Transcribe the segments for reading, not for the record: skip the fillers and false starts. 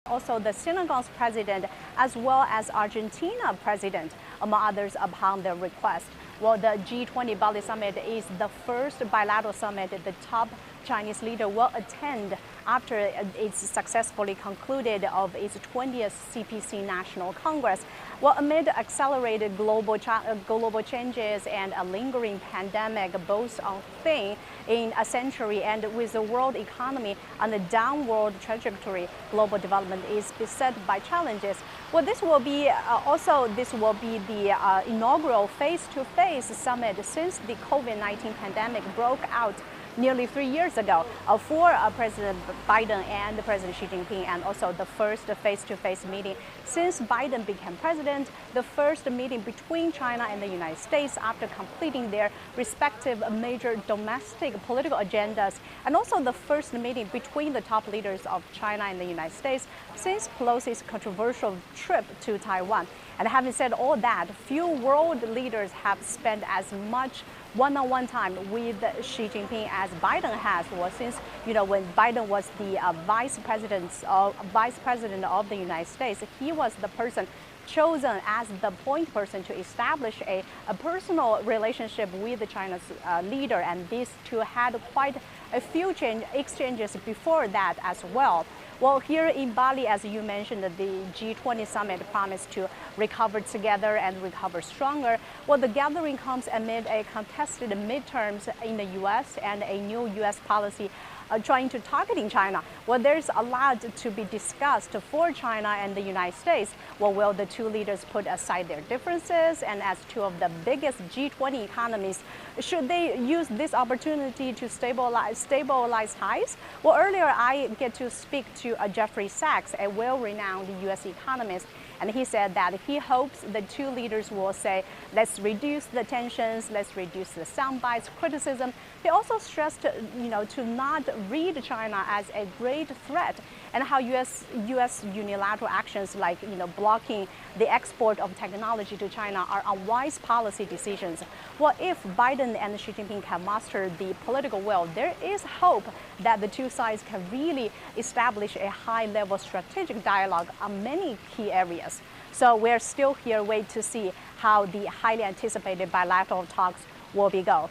also the Senegal's president, as well as Argentina president, among others, upon their request. Well, the G20 Bali summit is the first bilateral summit the top Chinese leader will attend after it's successfully concluded of its 20th CPC National Congress. Well, amid accelerated global changes and a lingering pandemic, both on thing in a century and with the world economy on a downward trajectory, global development is beset by challenges. Well, this will be the inaugural face-to-face summit since the COVID-19 pandemic broke out nearly 3 years ago for President Biden and President Xi Jinping, and also the first face-to-face meeting since Biden became president, the first meeting between China and the United States after completing their respective major domestic political agendas, and also the first meeting between the top leaders of China and the United States since Pelosi's controversial trip to Taiwan. And having said all that, few world leaders have spent as much one-on-one time with Xi Jinping as Biden has. Well, since when Biden was the vice president of the United States, he was the person chosen as the point person to establish a personal relationship with the China's leader, and these two had quite a few exchanges before that as well. Well, here in Bali, as you mentioned, the G20 summit promised to recover together and recover stronger. Well, the gathering comes amid a contested midterms in the U.S. and a new U.S. policy trying to targeting China. Well, there's a lot to be discussed for China and the United States. Well, will the two leaders put aside their differences? And as two of the biggest G20 economies, should they use this opportunity to stabilize ties? Well, earlier I get to speak to Jeffrey Sachs, a well-renowned U.S. economist, and he said that he hopes the two leaders will say, let's reduce the tensions, let's reduce the soundbites, criticism. He also stressed, to not read China as a great threat, and how U.S. unilateral actions like, blocking the export of technology to China are unwise policy decisions. Well, if Biden and Xi Jinping can muster the political will, there is hope that the two sides can really establish a high-level strategic dialogue on many key areas. So we're still here, wait to see how the highly anticipated bilateral talks will go.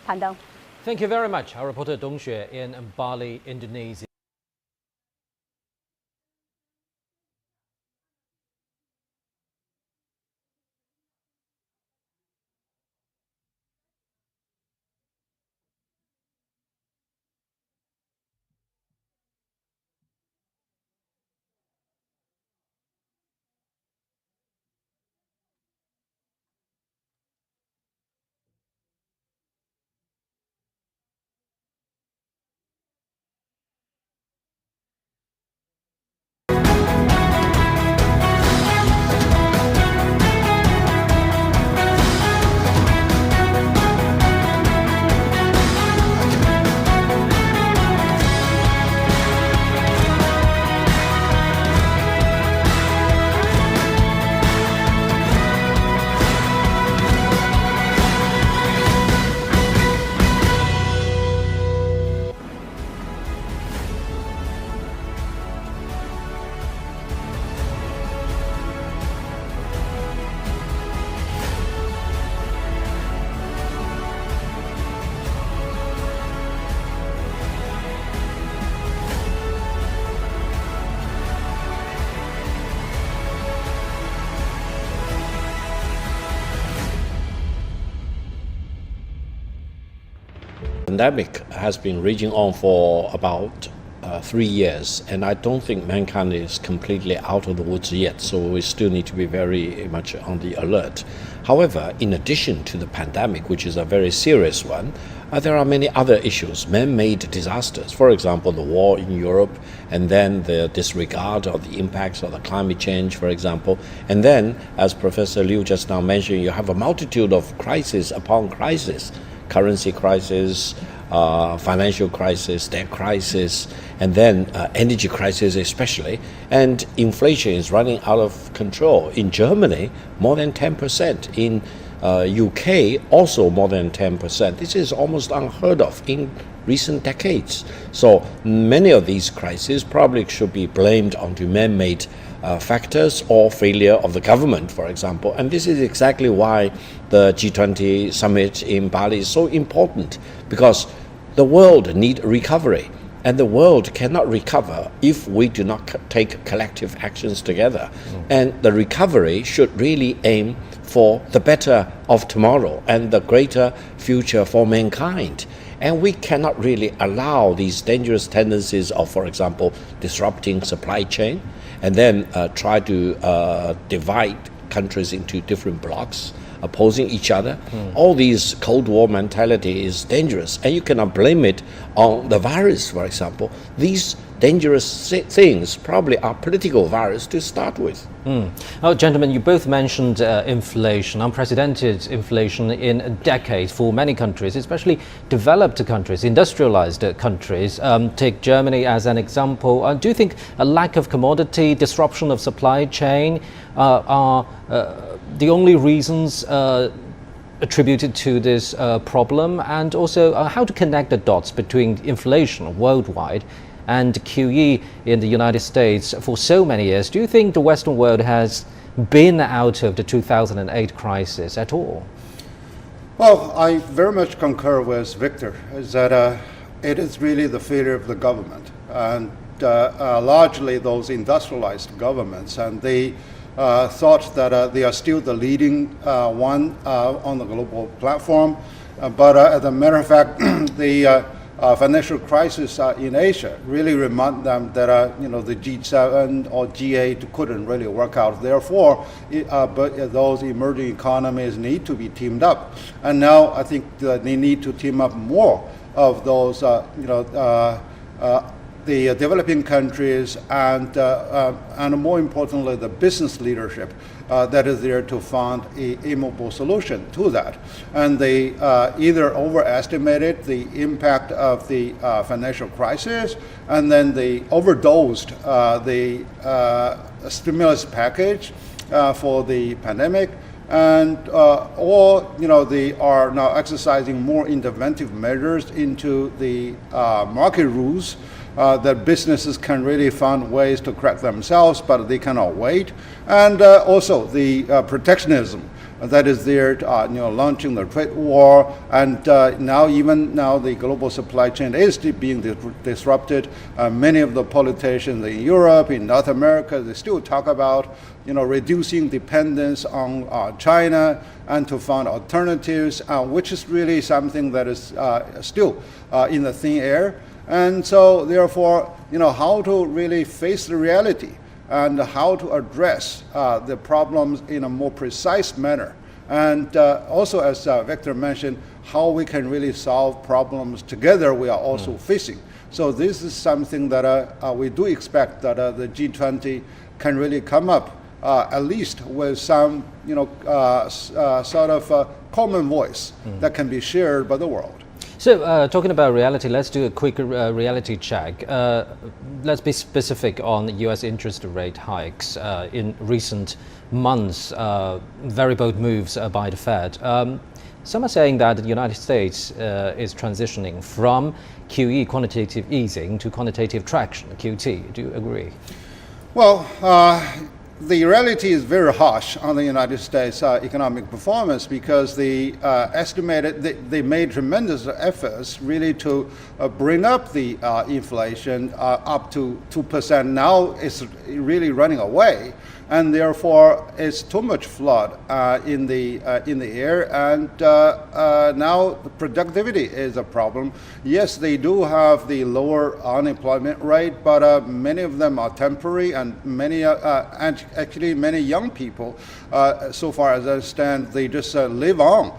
Pandeng. Thank you very much. Our reporter Dong Xue in Bali, Indonesia. Pandemic has been raging on for about 3 years, and I don't think mankind is completely out of the woods yet, so we still need to be very much on the alert. However, in addition to the pandemic, which is a very serious one, there are many other issues, man-made disasters. For example, the war in Europe, and then the disregard of the impacts of the climate change, for example. And then, as Professor Liu just now mentioned, you have a multitude of crises upon crisis. Currency crisis, financial crisis, debt crisis, and then energy crisis especially. And inflation is running out of control. In Germany, more than 10%. In UK also more than 10%. This is almost unheard of in recent decades. So many of these crises probably should be blamed onto man-made factors or failure of the government, for example. And this is exactly why the G20 summit in Bali is so important, because the world needs recovery. And the world cannot recover if we do not take collective actions together. And the recovery should really aim for the better of tomorrow and the greater future for mankind. And we cannot really allow these dangerous tendencies of, for example, disrupting supply chain and then try to divide countries into different blocks, opposing each other. All these Cold War mentality is dangerous, and you cannot blame it on the virus, for example. These dangerous things probably are political virus to start with. Oh, gentlemen, you both mentioned inflation, unprecedented inflation in decades for many countries, especially developed countries, industrialized countries. Take Germany as an example. Do you think a lack of commodity, disruption of supply chain are the only reasons attributed to this problem? And also how to connect the dots between inflation worldwide and QE in the United States for so many years? Do you think the Western world has been out of the 2008 crisis at all? Well, I very much concur with Victor, is that it is really the failure of the government, and largely those industrialized governments, and they thought that they are still the leading one on the global platform. But as a matter of fact, the financial crisis in Asia really remind them that the G7 or G8 couldn't really work out. Therefore, but those emerging economies need to be teamed up, and now I think that they need to team up more of those the developing countries and more importantly the business leadership that is there to find a amiable solution to that. And they either overestimated the impact of the financial crisis, and then they overdosed the stimulus package for the pandemic, and or they are now exercising more interventive measures into the market rules that businesses can really find ways to correct themselves, but they cannot wait. And also the protectionism that is there, launching the trade war, and now the global supply chain is being disrupted. Many of the politicians in Europe, in North America, they still talk about reducing dependence on China and to find alternatives, which is really something that is still in the thin air. And so therefore, how to really face the reality and how to address the problems in a more precise manner. And also, as Victor mentioned, how we can really solve problems together we are also facing. So this is something that we do expect that the G20 can really come up at least with some sort of common voice that can be shared by the world. So talking about reality, let's do a quick reality check. Let's be specific on US interest rate hikes in recent months, very bold moves by the Fed. Some are saying that the United States is transitioning from QE, quantitative easing, to quantitative traction, QT. Do you agree? Well, the reality is very harsh on the United States economic performance, because they they made tremendous efforts really to bring up the inflation up to 2%. Now it's really running away, and therefore it's too much flood in the air, and now the productivity is a problem. Yes, they do have the lower unemployment rate, but many of them are temporary, and many actually many young people, so far as I understand, they just live on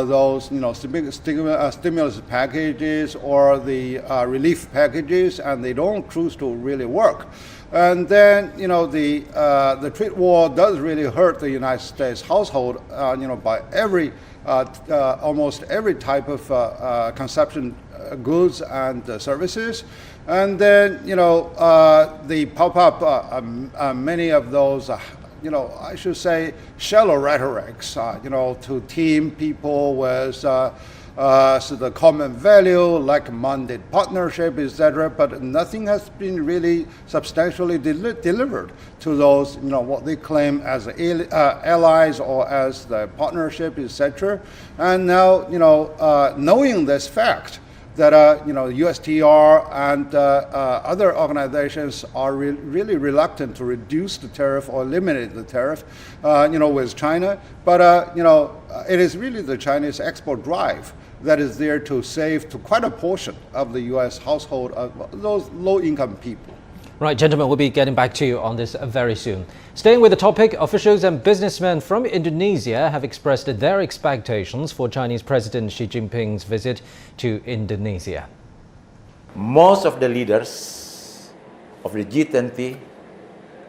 those stimulus packages or the relief packages, and they don't choose to really work. And then the trade war does really hurt the United States household, by every almost every type of consumption goods and services. And then they pop up many of those I should say, shallow rhetorics, to team people with so the common value, like-minded partnership, etc. But nothing has been really substantially delivered to those, what they claim as allies or as the partnership, etc. And now, knowing this fact, that USTR and other organizations are really reluctant to reduce the tariff or eliminate the tariff, with China. But it is really the Chinese export drive that is there to save to quite a portion of the U.S. household of those low-income people. Right, gentlemen, we'll be getting back to you on this very soon. Staying with the topic, officials and businessmen from Indonesia have expressed their expectations for Chinese President Xi Jinping's visit to Indonesia. Most of the leaders of the G20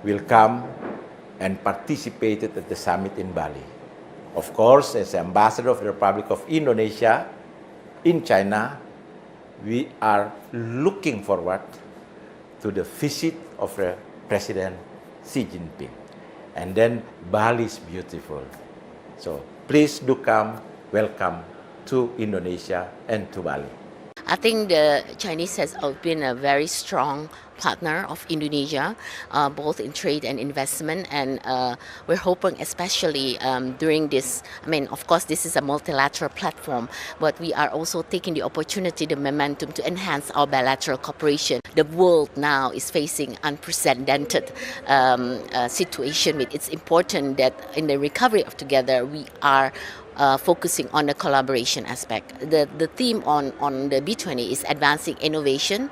will come and participate at the summit in Bali. Of course, as ambassador of the Republic of Indonesia in China, we are looking forward to the visit of President Xi Jinping. And then Bali is beautiful. So please do come, welcome to Indonesia and to Bali. I think the Chinese has been a very strong partner of Indonesia, both in trade and investment, and we're hoping especially during this, of course this is a multilateral platform, but we are also taking the opportunity, the momentum to enhance our bilateral cooperation. The world now is facing unprecedented situation. It's important that in the recovery of together we are focusing on the collaboration aspect. The theme on the B20 is advancing innovation,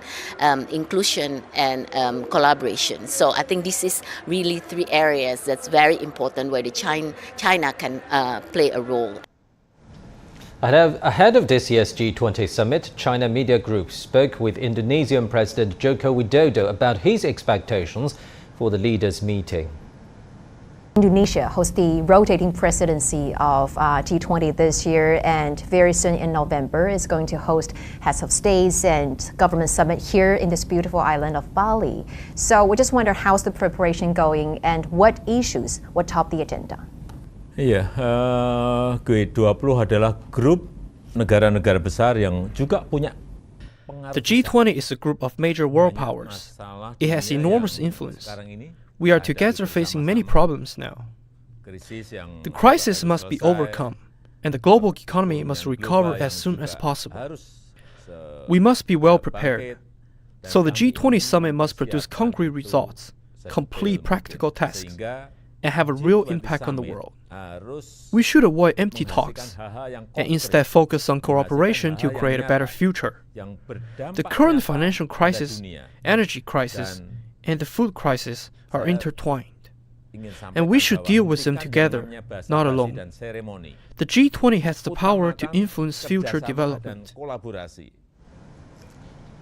inclusion, and collaboration. So I think this is really three areas that's very important where the China can play a role. Ahead of this year's G20 summit, China Media Group spoke with Indonesian President Joko Widodo about his expectations for the leaders' meeting. Indonesia hosts the rotating presidency of G20 this year, and very soon in November is going to host heads of states and government summit here in this beautiful island of Bali. So we just wonder how's the preparation going and what issues would top the agenda. Iya, G20 adalah grup negara-negara besar yang juga punya. The G20 is a group of major world powers. It has enormous influence. We are together facing many problems now. The crisis must be overcome, and the global economy must recover as soon as possible. We must be well prepared. So the G20 summit must produce concrete results, complete practical tasks, and have a real impact on the world. We should avoid empty talks and instead focus on cooperation to create a better future. The current financial crisis, energy crisis, and the food crisis are intertwined, and we should deal with them together, not alone. The G20 has the power to influence future development.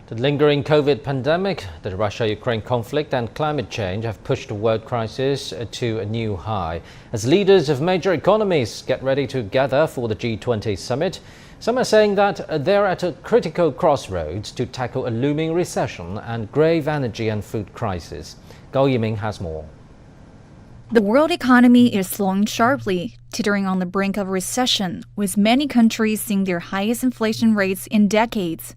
The lingering COVID pandemic, the Russia-Ukraine conflict and climate change have pushed the world crisis to a new high. As leaders of major economies get ready to gather for the G20 summit, some are saying that they're at a critical crossroads to tackle a looming recession and grave energy and food crisis. Gao Yiming has more. The world economy is slowing sharply, teetering on the brink of recession, with many countries seeing their highest inflation rates in decades.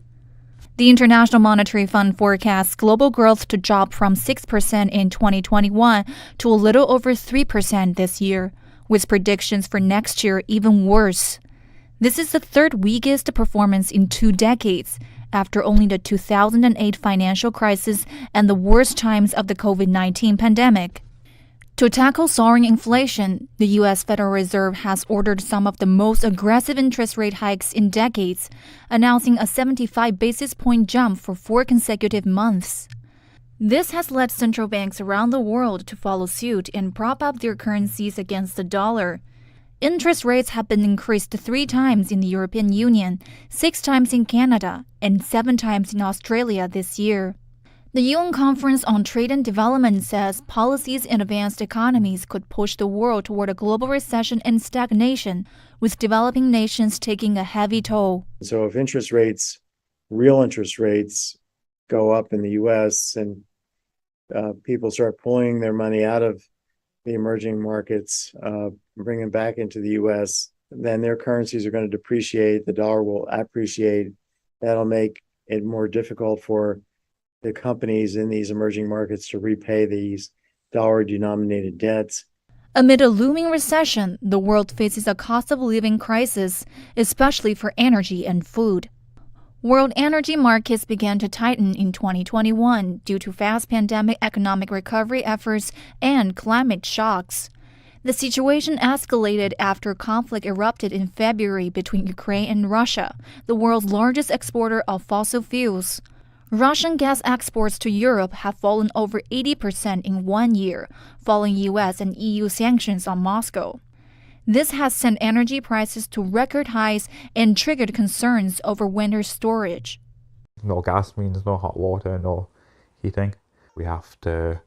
The International Monetary Fund forecasts global growth to drop from 6% in 2021 to a little over 3% this year, with predictions for next year even worse. This is the third weakest performance in 2 decades, after only the 2008 financial crisis and the worst times of the COVID-19 pandemic. To tackle soaring inflation, the U.S. Federal Reserve has ordered some of the most aggressive interest rate hikes in decades, announcing a 75 basis point jump for 4 consecutive months. This has led central banks around the world to follow suit and prop up their currencies against the dollar. Interest rates have been increased 3 times in the European Union, 6 times in Canada, and 7 times in Australia this year. The UN Conference on Trade and Development says policies in advanced economies could push the world toward a global recession and stagnation, with developing nations taking a heavy toll. So if real interest rates, go up in the U.S. and people start pulling their money out of the emerging markets, bring them back into the U.S., then their currencies are going to depreciate. The dollar will appreciate. That'll make it more difficult for the companies in these emerging markets to repay these dollar-denominated debts. Amid a looming recession, the world faces a cost of living crisis, especially for energy and food. World energy markets began to tighten in 2021 due to fast pandemic economic recovery efforts and climate shocks. The situation escalated after conflict erupted in February between Ukraine and Russia, the world's largest exporter of fossil fuels. Russian gas exports to Europe have fallen over 80% in 1 year, following US and EU sanctions on Moscow. This has sent energy prices to record highs and triggered concerns over winter storage. No gas means no hot water, no heating. We have to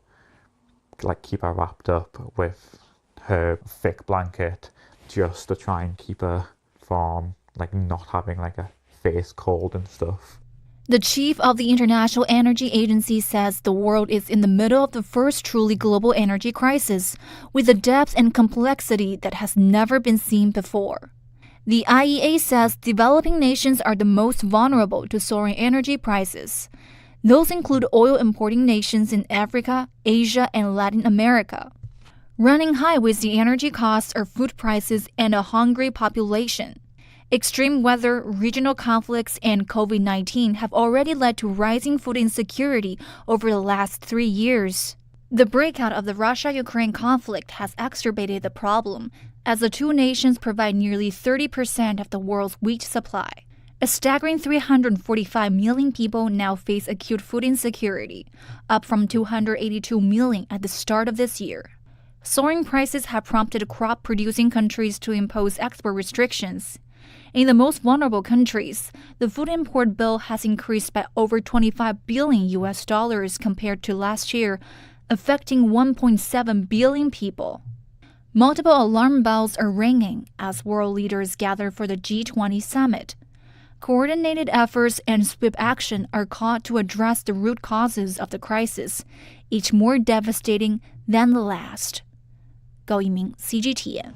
keep her wrapped up with her thick blanket just to try and keep her from not having a face cold and stuff. The chief of the International Energy Agency says the world is in the middle of the first truly global energy crisis, with a depth and complexity that has never been seen before. The IEA says developing nations are the most vulnerable to soaring energy prices. Those include oil-importing nations in Africa, Asia, and Latin America. Running high with the energy costs are food prices and a hungry population. Extreme weather, regional conflicts, and COVID-19 have already led to rising food insecurity over the last 3 years. The breakout of the Russia-Ukraine conflict has exacerbated the problem, as the two nations provide nearly 30% of the world's wheat supply. A staggering 345 million people now face acute food insecurity, up from 282 million at the start of this year. Soaring prices have prompted crop-producing countries to impose export restrictions. In the most vulnerable countries, the food import bill has increased by over $25 billion compared to last year, affecting 1.7 billion people. Multiple alarm bells are ringing as world leaders gather for the G20 summit. Coordinated efforts and swift action are called to address the root causes of the crisis, each more devastating than the last. Gao Yiming, CGTN.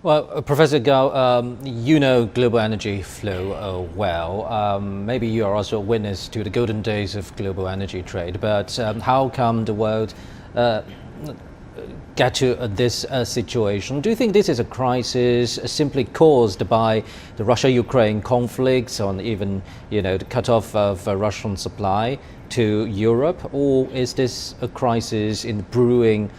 Well, Professor Gao, you know global energy flow well. Maybe you are also a witness to the golden days of global energy trade. But how come the world get to this situation? Do you think this is a crisis simply caused by the Russia-Ukraine conflicts, or even the cut-off of Russian supply to Europe, or is this a crisis in brewing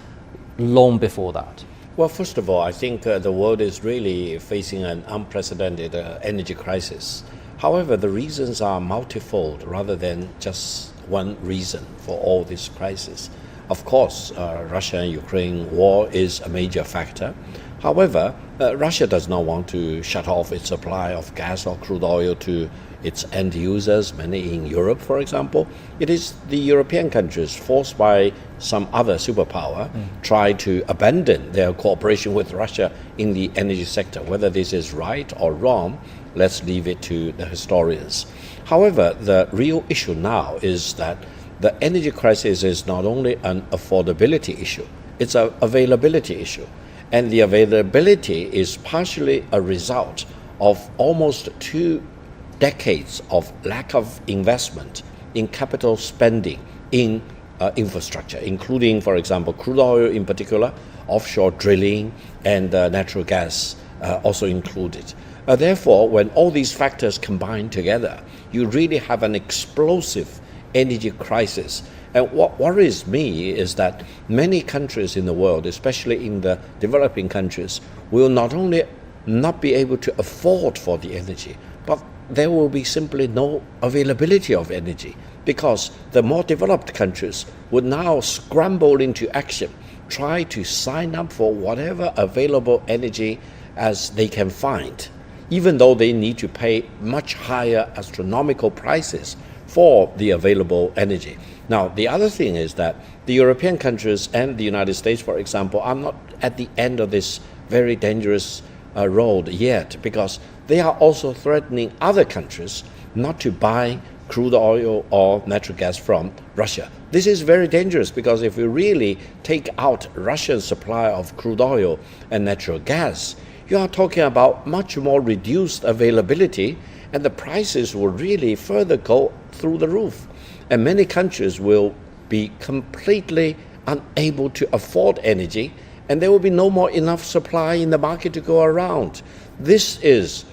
long before that? Well, first of all, I think the world is really facing an unprecedented energy crisis. However, the reasons are multifold rather than just one reason for all this crisis. Of course, Russia and Ukraine war is a major factor. However, Russia does not want to shut off its supply of gas or crude oil to its end users, many in Europe, for example. It is the European countries, forced by some other superpower, try to abandon their cooperation with Russia in the energy sector. Whether this is right or wrong, let's leave it to the historians. However, the real issue now is that the energy crisis is not only an affordability issue, it's an availability issue. And the availability is partially a result of almost 2 decades of lack of investment in capital spending in infrastructure, including, for example, crude oil in particular, offshore drilling, and natural gas also included. Therefore, when all these factors combine together, you really have an explosive energy crisis. And what worries me is that many countries in the world, especially in the developing countries, will not only not be able to afford for the energy, but there will be simply no availability of energy, because the more developed countries would now scramble into action, try to sign up for whatever available energy as they can find, even though they need to pay much higher astronomical prices for the available energy. Now, the other thing is that the European countries and the United States, for example, are not at the end of this very dangerous road yet, because they are also threatening other countries not to buy crude oil or natural gas from Russia. This is very dangerous because if we really take out Russia's supply of crude oil and natural gas, you are talking about much more reduced availability, and the prices will really further go through the roof. And many countries will be completely unable to afford energy, and there will be no more enough supply in the market to go around. This is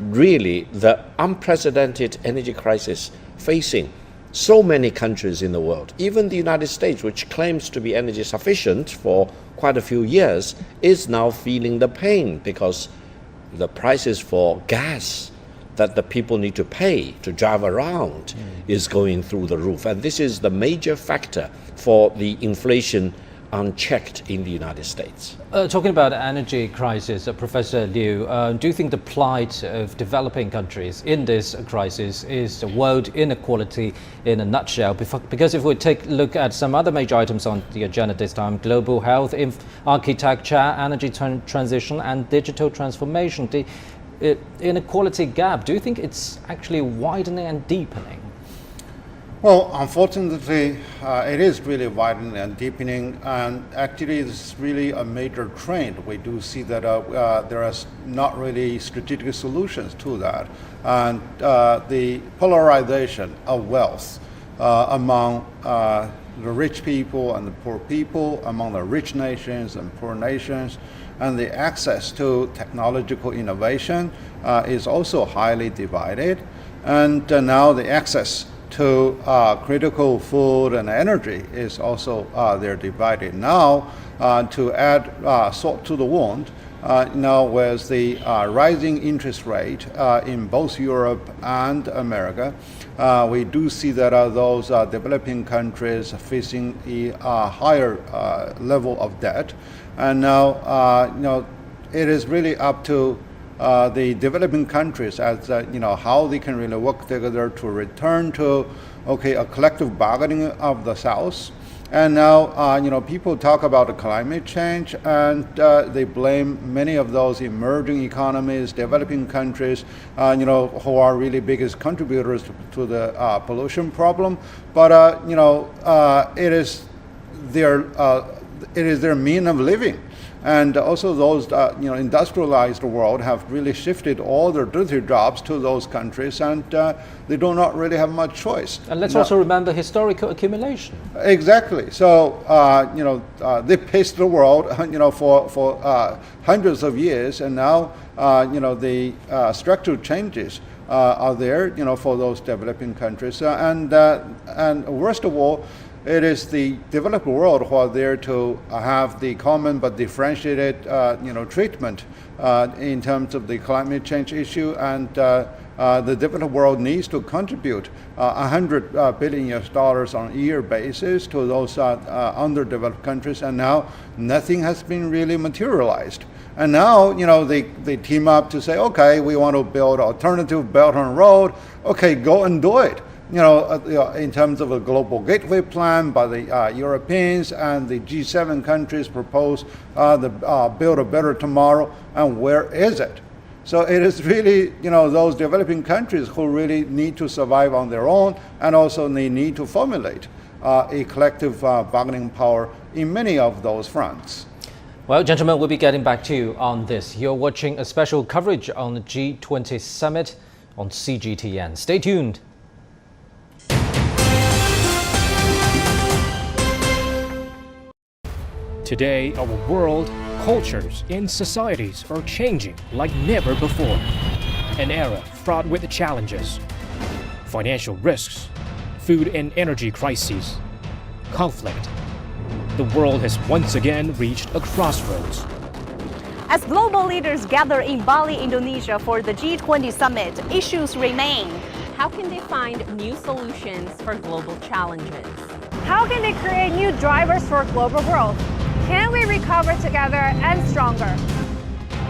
really the unprecedented energy crisis facing so many countries in the world. Even the United States, which claims to be energy sufficient for quite a few years, is now feeling the pain because the prices for gas that the people need to pay to drive around is going through the roof. And this is the major factor for the inflation unchecked in the United States. Talking about energy crisis, Professor Liu, do you think the plight of developing countries in this crisis is world inequality in a nutshell? Because if we take a look at some other major items on the agenda this time, global health, architecture, energy transition and digital transformation, the inequality gap, do you think it's actually widening and deepening? Well, unfortunately, it is really widening and deepening, and actually it's really a major trend. We do see that there are not really strategic solutions to that. And the polarization of wealth among the rich people and the poor people, among the rich nations and poor nations, and the access to technological innovation is also highly divided. And now the access to critical food and energy is also they're divided. Now, to add salt to the wound, now with the rising interest rate in both Europe and America, we do see that those developing countries facing a higher level of debt, and now it is really up to the developing countries as how they can really work together to return to a collective bargaining of the South. And now people talk about climate change, and they blame many of those emerging economies, developing countries, who are really biggest contributors to the pollution problem. But it is their mean of living. And also those industrialized world have really shifted all their dirty jobs to those countries, and they do not really have much choice. And let's also remember historical accumulation. Exactly. So they paced the world for hundreds of years, and now the structural changes are there for those developing countries, and worst of all, it is the developed world who are there to have the common but differentiated, treatment in terms of the climate change issue, and the developed world needs to contribute $100 billion on a year basis to those underdeveloped countries, and now nothing has been really materialized. And now, they team up to say, okay, we want to build alternative Belt and Road. Okay, go and do it. In terms of a global gateway plan by the Europeans, and the G7 countries propose the Build a Better Tomorrow, and where is it? So it is really, those developing countries who really need to survive on their own, and also they need to formulate a collective bargaining power in many of those fronts. Well, gentlemen, we'll be getting back to you on this. You're watching a special coverage on the G20 summit on CGTN. Stay tuned. Today, our world, cultures, and societies are changing like never before. An era fraught with challenges, financial risks, food and energy crises, conflict. The world has once again reached a crossroads. As global leaders gather in Bali, Indonesia for the G20 summit, issues remain. How can they find new solutions for global challenges? How can they create new drivers for a global growth? Can we recover together and stronger?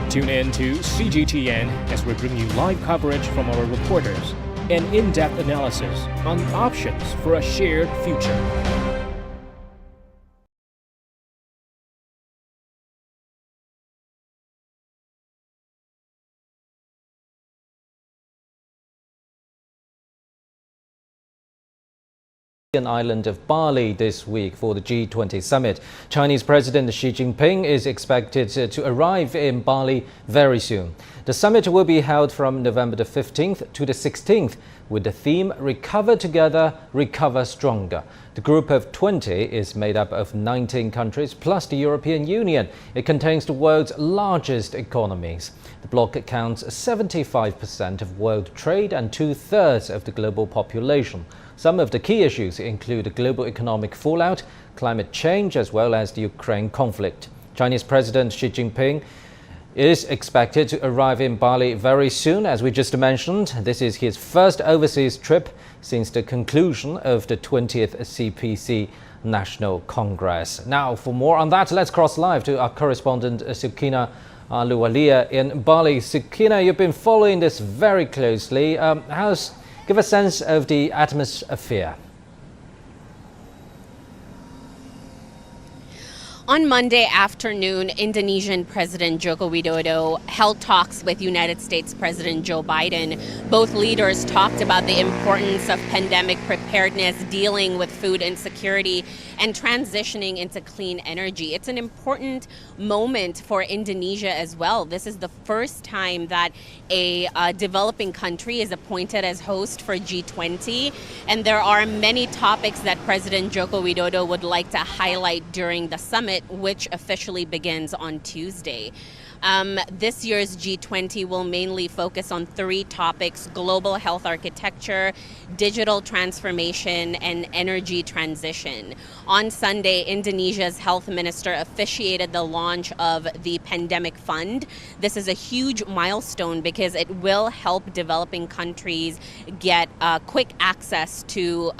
Tune in to CGTN as we bring you live coverage from our reporters and in-depth analysis on options for a shared future. island of Bali this week for the G20 summit. Chinese President Xi Jinping is expected to arrive in Bali very soon. The summit will be held from November the 15th to the 16th with the theme Recover Together, Recover Stronger. The group of 20 is made up of 19 countries plus the European Union. It contains the world's largest economies. The bloc counts 75% of world trade and 2/3 of the global population. Some of the key issues include the global economic fallout, climate change, as well as the Ukraine conflict. Chinese President Xi Jinping is expected to arrive in Bali very soon, as we just mentioned. This is his first overseas trip since the conclusion of the 20th CPC National Congress. Now, for more on that, let's cross live to our correspondent Sukina Aluwalia in Bali. Sukina, you've been following this very closely. Give a sense of the atmosphere. On Monday afternoon, Indonesian President Joko Widodo held talks with United States President Joe Biden. Both leaders talked about the importance of pandemic preparedness, dealing with food insecurity, and transitioning into clean energy. It's an important moment for Indonesia as well. This is the first time that a developing country is appointed as host for G20, and there are many topics that President Joko Widodo would like to highlight during the summit, which officially begins on Tuesday. This year's G20 will mainly focus on 3 topics: global health architecture, digital transformation, and energy transition. On Sunday, Indonesia's health minister officiated the launch of the Pandemic Fund. This is a huge milestone because it will help developing countries get quick access to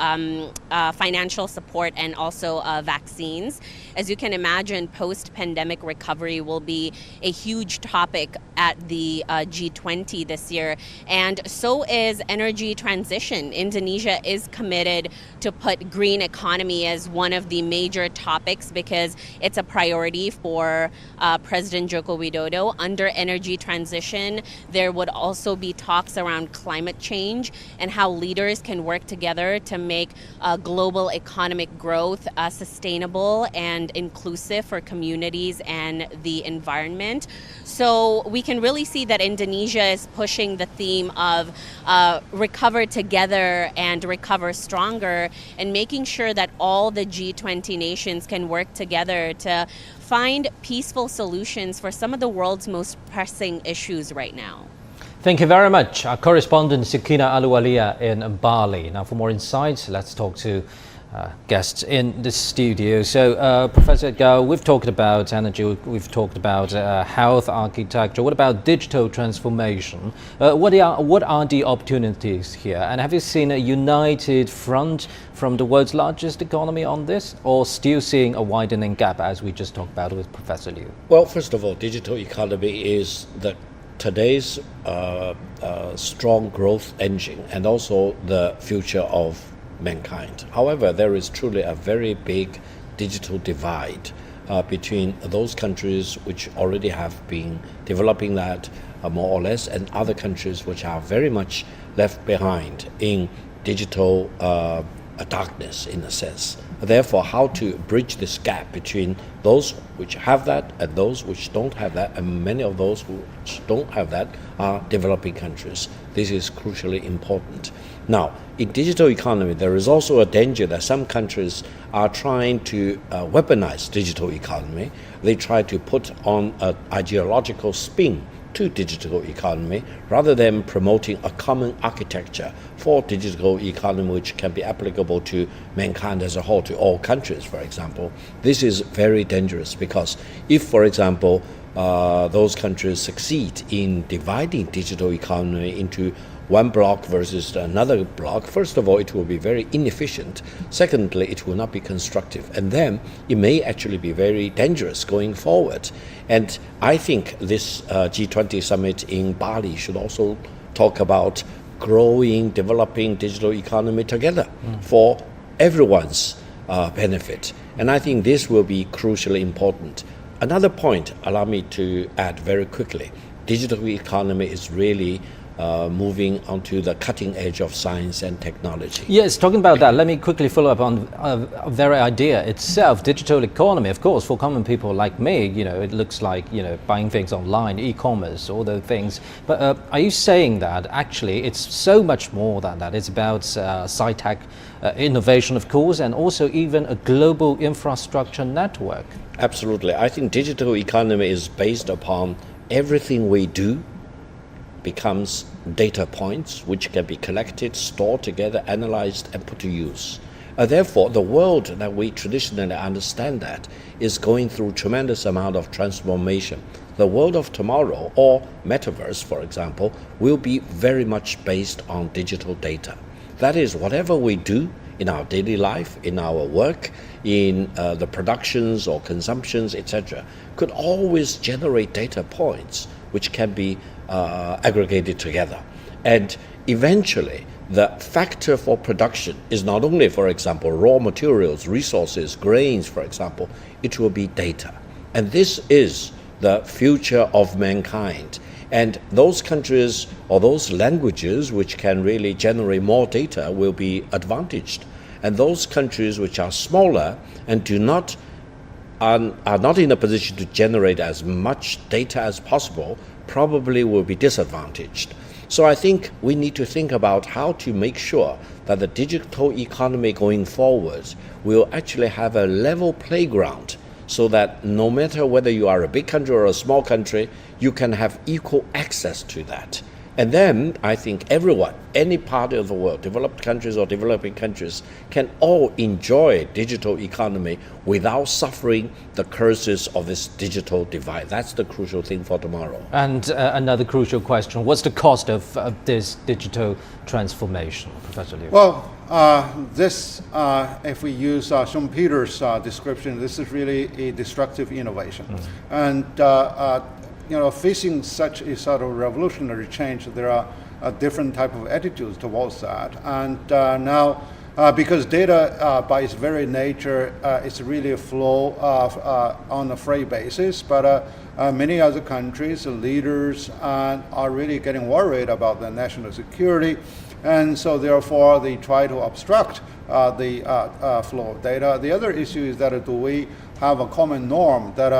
financial support and also vaccines. As you can imagine, post-pandemic recovery will be a huge topic at the G20 this year, and so is energy transition. Indonesia is committed to put green economy as one of the major topics because it's a priority for President Joko Widodo. Under energy transition, there would also be talks around climate change and how leaders can work together to make global economic growth sustainable and inclusive for communities and the environment. So we can really see that Indonesia is pushing the theme of recover together and recover stronger, and making sure that all the G20 nations can work together to find peaceful solutions for some of the world's most pressing issues right now. Thank you very much. Our correspondent Sukina Aluwalia in Bali. Now, for more insights, let's talk to guests in the studio. So, Professor Gao, we've talked about energy, we've talked about health architecture. What about digital transformation? What are the opportunities here? And have you seen a united front from the world's largest economy on this, or still seeing a widening gap, as we just talked about with Professor Liu? Well, first of all, digital economy is today's strong growth engine and also the future of mankind. However, there is truly a very big digital divide between those countries which already have been developing that more or less, and other countries which are very much left behind in digital darkness, in a sense. Therefore, how to bridge this gap between those which have that and those which don't have that, and many of those which don't have that are developing countries. This is crucially important. Now, in digital economy, there is also a danger that some countries are trying to weaponize digital economy. They try to put on an ideological spin to digital economy rather than promoting a common architecture for digital economy which can be applicable to mankind as a whole, to all countries, for example. This is very dangerous because if, for example, those countries succeed in dividing digital economy into one block versus another block, first of all, it will be very inefficient. Secondly, it will not be constructive. And then it may actually be very dangerous going forward. And I think this G20 summit in Bali should also talk about growing, developing digital economy together for everyone's benefit. And I think this will be crucially important. Another point, allow me to add very quickly. Digital economy is really moving onto the cutting edge of science and technology. Yes, talking about that, let me quickly follow up on a very idea itself. Digital economy, of course, for common people like me, it looks like, buying things online, e-commerce, all those things. But are you saying that actually it's so much more than that? It's about sci-tech innovation, of course, and also even a global infrastructure network. Absolutely. I think digital economy is based upon everything we do becomes data points which can be collected, stored together, analyzed, and put to use. Therefore, the world that we traditionally understand that is going through tremendous amount of transformation. The world of tomorrow, or metaverse, for example, will be very much based on digital data. That is, whatever we do in our daily life, in our work, in the productions or consumptions, etc., could always generate data points which can be aggregated together. And eventually, the factor for production is not only, for example, raw materials, resources, grains, for example, it will be data. And this is the future of mankind. And those countries or those languages which can really generate more data will be advantaged. And those countries which are smaller and are not in a position to generate as much data as possible probably will be disadvantaged. So I think we need to think about how to make sure that the digital economy going forward will actually have a level playground so that no matter whether you are a big country or a small country, you can have equal access to that. And then I think everyone, any part of the world, developed countries or developing countries, can all enjoy digital economy without suffering the curses of this digital divide. That's the crucial thing for tomorrow. And another crucial question, what's the cost of this digital transformation, Professor Liu? Well, if we use Schumpeter's description, this is really a destructive innovation. And facing such a sort of revolutionary change, there are different type of attitudes towards that. And now, because data by its very nature is really a flow on a free basis, but many other countries, leaders are really getting worried about their national security, and so therefore they try to obstruct the flow of data. The other issue is that do we have a common norm that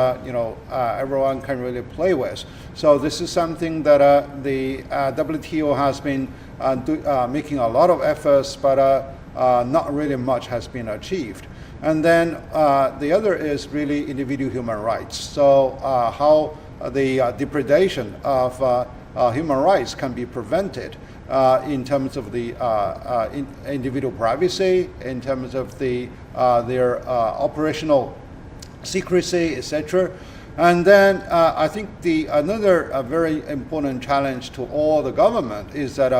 everyone can really play with? So this is something that the WTO has been making a lot of efforts, but not really much has been achieved. And then the other is really individual human rights. So how the depredation of human rights can be prevented in terms of the individual privacy, in terms of their operational secrecy, etc. And then I think another very important challenge to all the government is that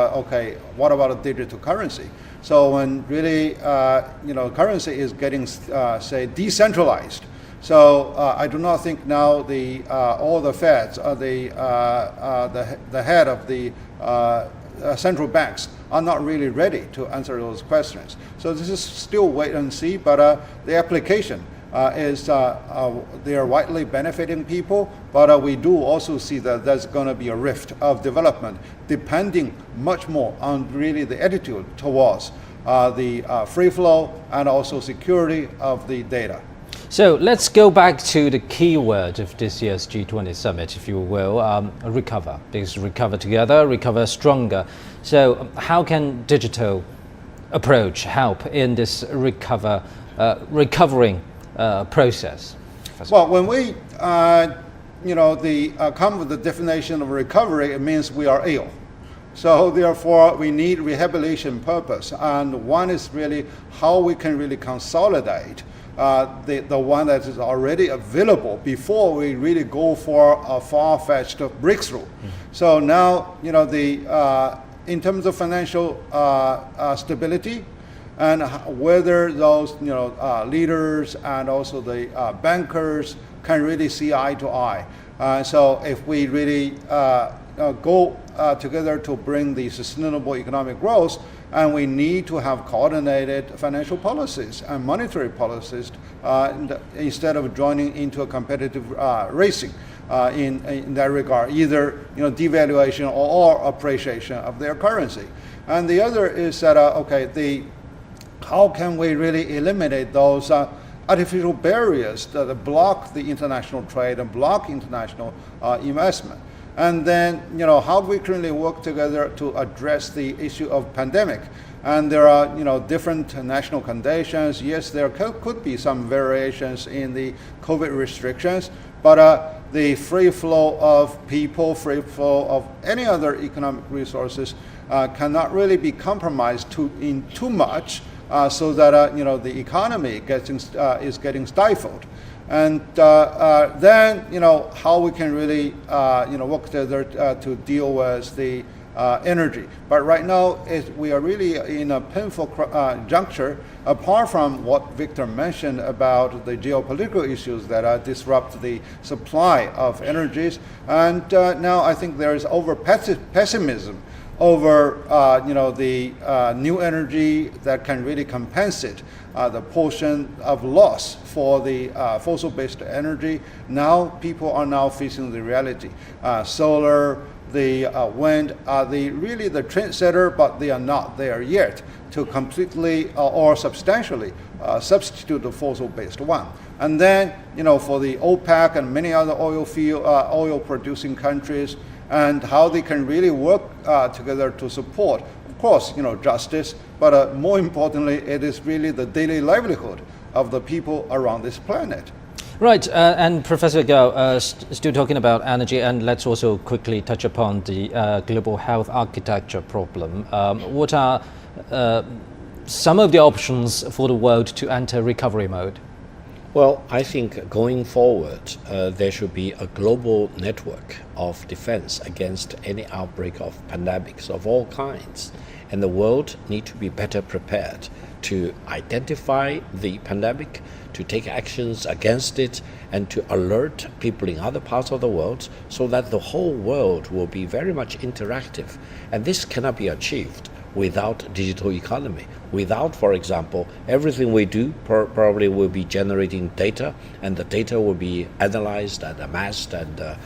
what about a digital currency? So when really currency is getting say decentralized. So I do not think now all the Feds, the head of the central banks are not really ready to answer those questions. So this is still wait and see, but the application is they are widely benefiting people, but we do also see that there's going to be a rift of development depending much more on really the attitude towards the free flow and also security of the data. So let's go back to the key word of this year's G20 summit, if you will, recover. Because recover together, recover stronger. So how can digital approach help in this recovering process? Well, when we come with the definition of recovery, it means we are ill. So therefore, we need rehabilitation purpose, and one is really how we can really consolidate the one that is already available before we really go for a far-fetched breakthrough. So now, in terms of financial stability, and whether those leaders and also the bankers can really see eye to eye. So if we really go together to bring the sustainable economic growth, and we need to have coordinated financial policies and monetary policies instead of joining into a competitive racing. in that regard, either devaluation or appreciation of their currency. And the other is that how can we really eliminate those artificial barriers that block the international trade and block international investment? And then, how we currently work together to address the issue of pandemic. And there are, different national conditions. Yes, there could be some variations in the COVID restrictions, but the free flow of people, free flow of any other economic resources cannot really be compromised too much, so that the economy is getting stifled. And then, how we can really, work together to deal with the energy. But right now, we are really in a painful juncture, apart from what Victor mentioned about the geopolitical issues that disrupt the supply of energies. And now I think there is pessimism over the new energy that can really compensate the portion of loss for the fossil-based energy. Now people are now facing the reality. Solar, the wind are really the trendsetter, but they are not there yet to completely or substantially substitute the fossil-based one. And then, for the OPEC and many other oil-producing countries, and how they can really work together to support, of course, justice, but more importantly, it is really the daily livelihood of the people around this planet. Right, and Professor Gao, still talking about energy, and let's also quickly touch upon the global health architecture problem. What are some of the options for the world to enter recovery mode? Well, I think going forward, there should be a global network of defense against any outbreak of pandemics of all kinds. And the world need to be better prepared to identify the pandemic, to take actions against it, and to alert people in other parts of the world so that the whole world will be very much interactive. And this cannot be achieved without digital economy. Without, for example, everything we do probably will be generating data, and the data will be analyzed and amassed and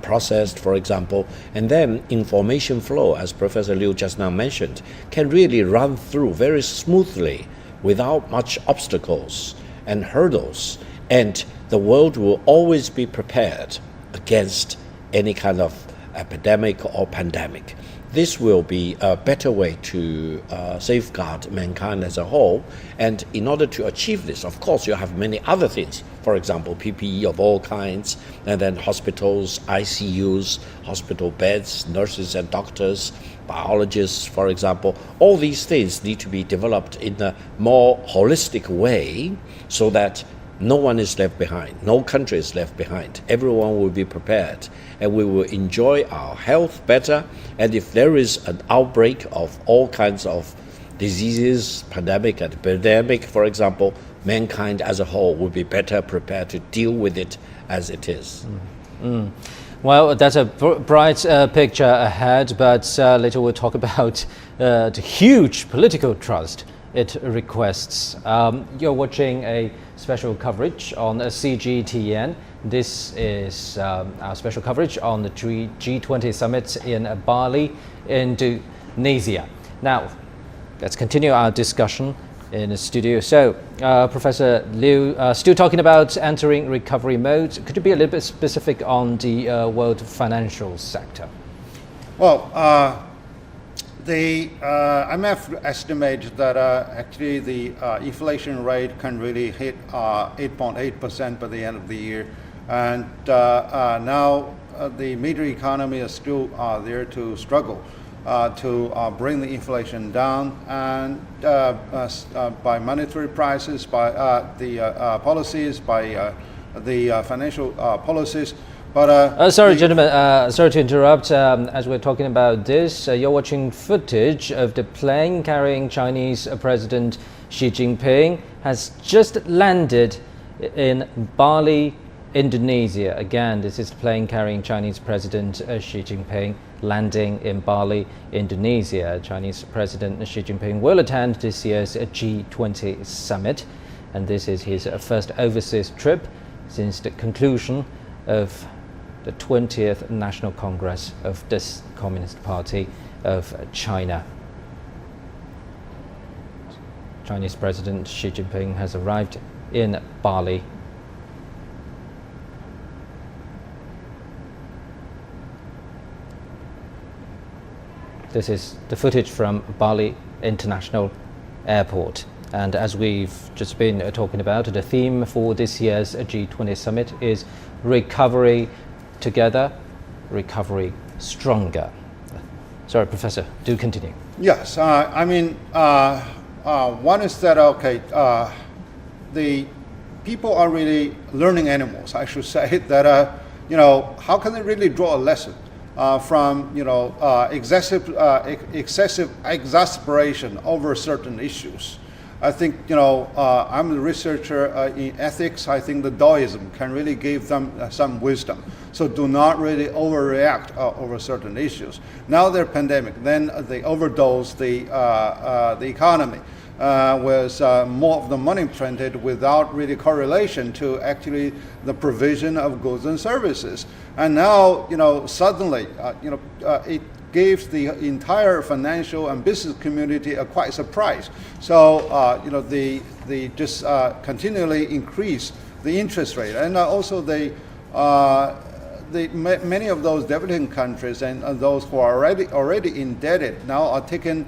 processed, for example, and then information flow, as Professor Liu just now mentioned, can really run through very smoothly without much obstacles and hurdles, and the world will always be prepared against any kind of epidemic or pandemic. This will be a better way to safeguard mankind as a whole. And in order to achieve this, of course, you have many other things. For example, PPE of all kinds, and then hospitals, ICUs, hospital beds, nurses and doctors, biologists, for example. All these things need to be developed in a more holistic way so that no one is left behind, no country is left behind. Everyone will be prepared, and we will enjoy our health better. And if there is an outbreak of all kinds of diseases, pandemic and epidemic, for example, mankind as a whole will be better prepared to deal with it as it is. Well, that's a bright picture ahead, but later we'll talk about the huge political trust it requests. You're watching a special coverage on CGTN. This is our special coverage on the G20 summit in Bali, Indonesia. Now, let's continue our discussion in the studio. So, Professor Liu, still talking about entering recovery mode. Could you be a little bit specific on the world financial sector? Well, the IMF estimates that actually the inflation rate can really hit 8.8% by the end of the year, and now the major economy is still there to struggle to bring the inflation down, and by monetary prices, by the policies, by the financial policies. But sorry, gentlemen, sorry to interrupt. As we're talking about this, you're watching footage of the plane carrying Chinese President Xi Jinping has just landed in Bali, Indonesia. Again, this is the plane carrying Chinese President Xi Jinping landing in Bali, Indonesia. Chinese President Xi Jinping will attend this year's G20 summit, and this is his first overseas trip since the conclusion of the 20th National Congress of this Communist Party of China. Chinese President Xi Jinping has arrived in Bali. This is the footage from Bali International Airport. And as we've just been talking about, the theme for this year's G20 summit is recovery together, recovery stronger. Sorry, Professor, do continue. Yes, one is that, the people are really learning animals, I should say, that, how can they really draw a lesson from, excessive exasperation over certain issues? I think, I'm a researcher in ethics. I think the Taoism can really give them some wisdom. So do not really overreact over certain issues. Now they're pandemic, then they overdose the economy with more of the money printed without really correlation to actually the provision of goods and services. And now, suddenly, it gives the entire financial and business community a quite surprise. So, they just continually increase the interest rate, and also many of those developing countries and those who are already indebted now are taking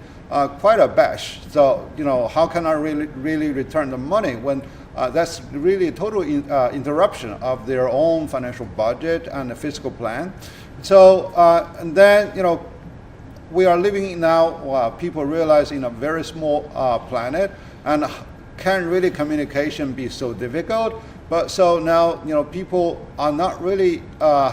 quite a bash. So, how can I really return the money when that's really a total interruption of their own financial budget and the fiscal plan? So, and then, we are living now, people realize, in a very small planet, and can really communication be so difficult? But so now, people are not really are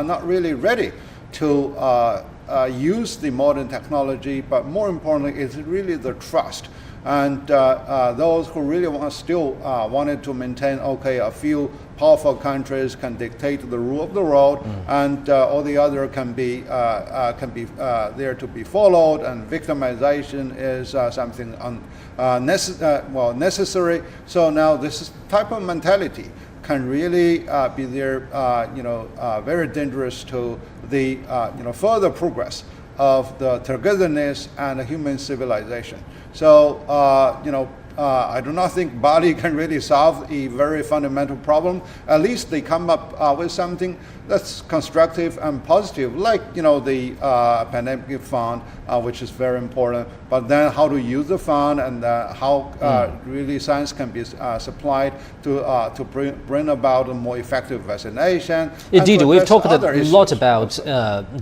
not really ready to use the modern technology, but more importantly, it's really the trust. And those who really wanted to maintain, a few powerful countries can dictate the rule of the world, and all the other can be there to be followed, and victimization is something necessary. So now this type of mentality can really be there, very dangerous to the further progress of the togetherness and the human civilization. So, I do not think Bali can really solve a very fundamental problem. At least they come up with something that's constructive and positive, like, the pandemic fund, which is very important. But then how to use the fund, and how really science can be supplied to bring about a more effective vaccination. Indeed, we've talked a lot about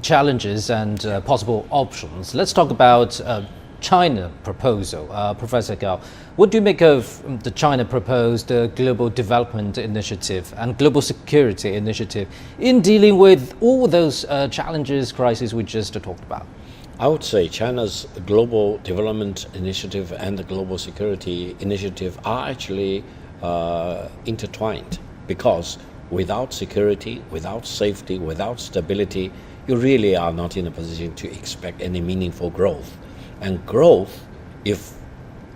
challenges and possible options. Let's talk about China proposal. Professor Gao, what do you make of the China proposed Global Development Initiative and Global Security Initiative in dealing with all those challenges, crises we just talked about? I would say China's Global Development Initiative and the Global Security Initiative are actually intertwined, because without security, without safety, without stability, you really are not in a position to expect any meaningful growth. And growth, if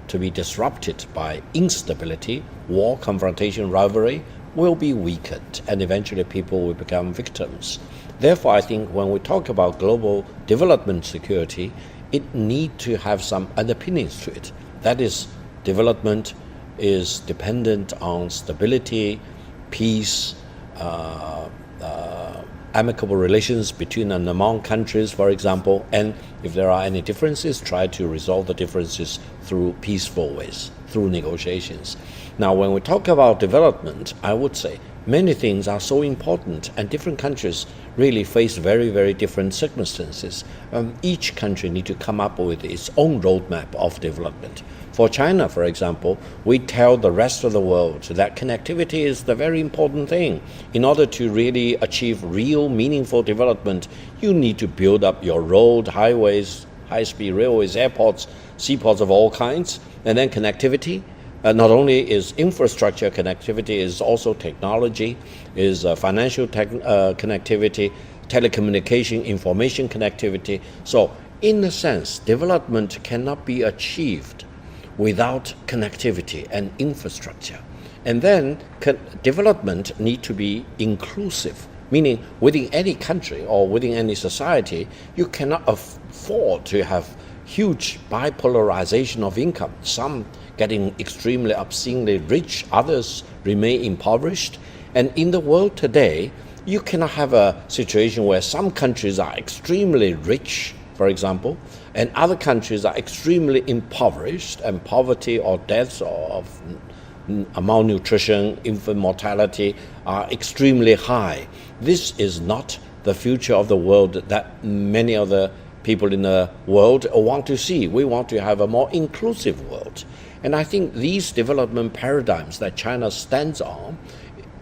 to be disrupted by instability, war, confrontation, rivalry, will be weakened, and eventually people will become victims. Therefore, I think when we talk about global development security, it needs to have some underpinnings to it. That is, development is dependent on stability, peace, amicable relations between and among countries, for example, and if there are any differences, try to resolve the differences through peaceful ways, through negotiations. Now, when we talk about development, I would say many things are so important, and different countries really face very, very different circumstances. Each country needs to come up with its own roadmap of development. For China, for example, we tell the rest of the world that connectivity is the very important thing. In order to really achieve real, meaningful development, you need to build up your road, highways, high-speed railways, airports, seaports of all kinds, and then connectivity. Not only is infrastructure connectivity, is also technology, is financial connectivity, telecommunication, information connectivity. So, in a sense, development cannot be achieved without connectivity and infrastructure. And then development need to be inclusive, meaning within any country or within any society, you cannot afford to have huge bipolarization of income. Some getting extremely obscenely rich, others remain impoverished. And in the world today, you cannot have a situation where some countries are extremely rich, for example, and other countries are extremely impoverished, and poverty or deaths of malnutrition, infant mortality are extremely high. This is not the future of the world that many of the people in the world want to see. We want to have a more inclusive world. And I think these development paradigms that China stands on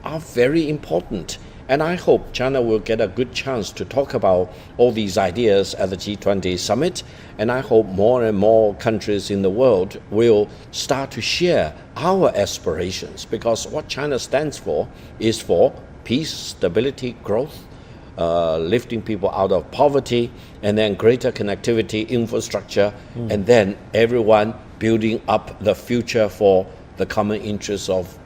are very important. And I hope China will get a good chance to talk about all these ideas at the G20 summit. And I hope more and more countries in the world will start to share our aspirations, because what China stands for is for peace, stability, growth, lifting people out of poverty, and then greater connectivity, infrastructure, and then everyone building up the future for the common interests of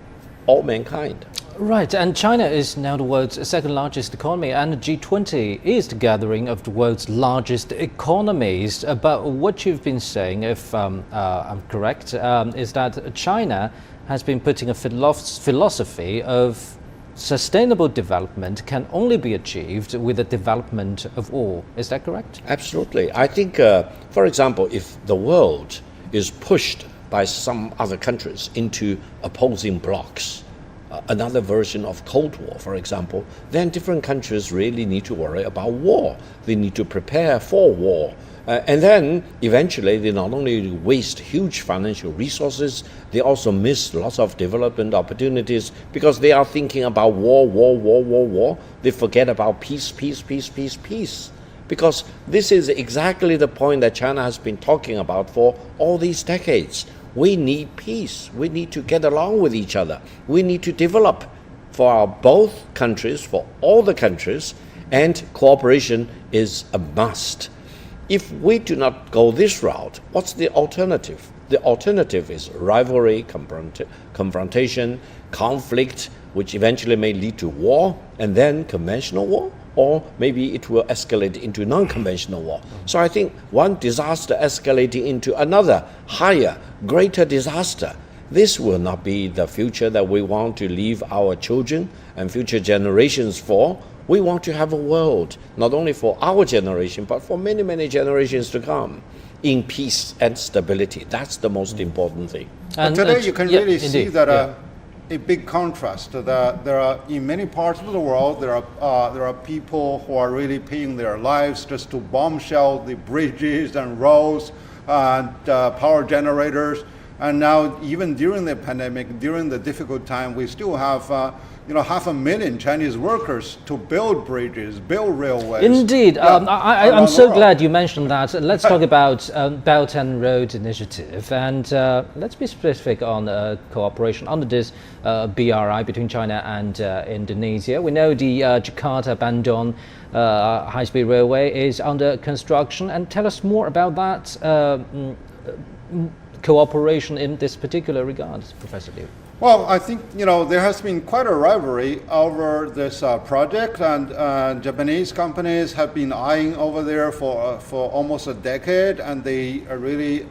all mankind. Right, and China is now the world's second largest economy, and the G20 is the gathering of the world's largest economies. But what you've been saying, if I'm correct, is that China has been putting a philosophy of sustainable development can only be achieved with the development of all. Is that correct? Absolutely. I think, for example, if the world is pushed by some other countries into opposing blocs, another version of Cold War, for example, then different countries really need to worry about war. They need to prepare for war. And then eventually they not only waste huge financial resources, they also miss lots of development opportunities because they are thinking about war. They forget about peace. Because this is exactly the point that China has been talking about for all these decades. We need peace. We need to get along with each other. We need to develop for both countries, for all the countries, and cooperation is a must. If we do not go this route, what's the alternative? The alternative is rivalry, confrontation, conflict, which eventually may lead to war, and then conventional war, or maybe it will escalate into non-conventional war. So I think one disaster escalating into another, higher, greater disaster, this will not be the future that we want to leave our children and future generations for. We want to have a world, not only for our generation, but for many, many generations to come, in peace and stability. That's the most important thing. And today you can really see that a big contrast. That there are, in many parts of the world, there are people who are really paying their lives just to bombshell the bridges and roads and power generators. And now, even during the pandemic, during the difficult time, we still have 500,000 Chinese workers to build bridges, build railways. Indeed. I'm so glad you mentioned that. Let's talk about Belt and Road Initiative. And let's be specific on cooperation under this BRI between China and Indonesia. We know the Jakarta-Bandung high-speed railway is under construction. And tell us more about that cooperation in this particular regard, Professor Liu. Well, I think there has been quite a rivalry over this project, and Japanese companies have been eyeing over there for almost a decade, and they really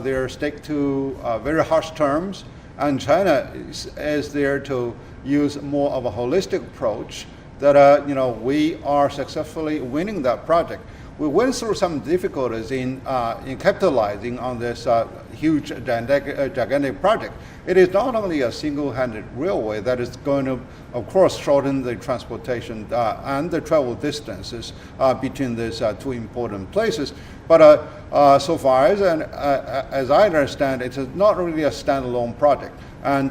they stick to very harsh terms. And China is there to use more of a holistic approach. That we are successfully winning that project. We went through some difficulties in capitalizing on this huge, gigantic project. It is not only a single-handed railway that is going to, of course, shorten the transportation and the travel distances between these two important places. But so far as I understand, it's not really a standalone project. And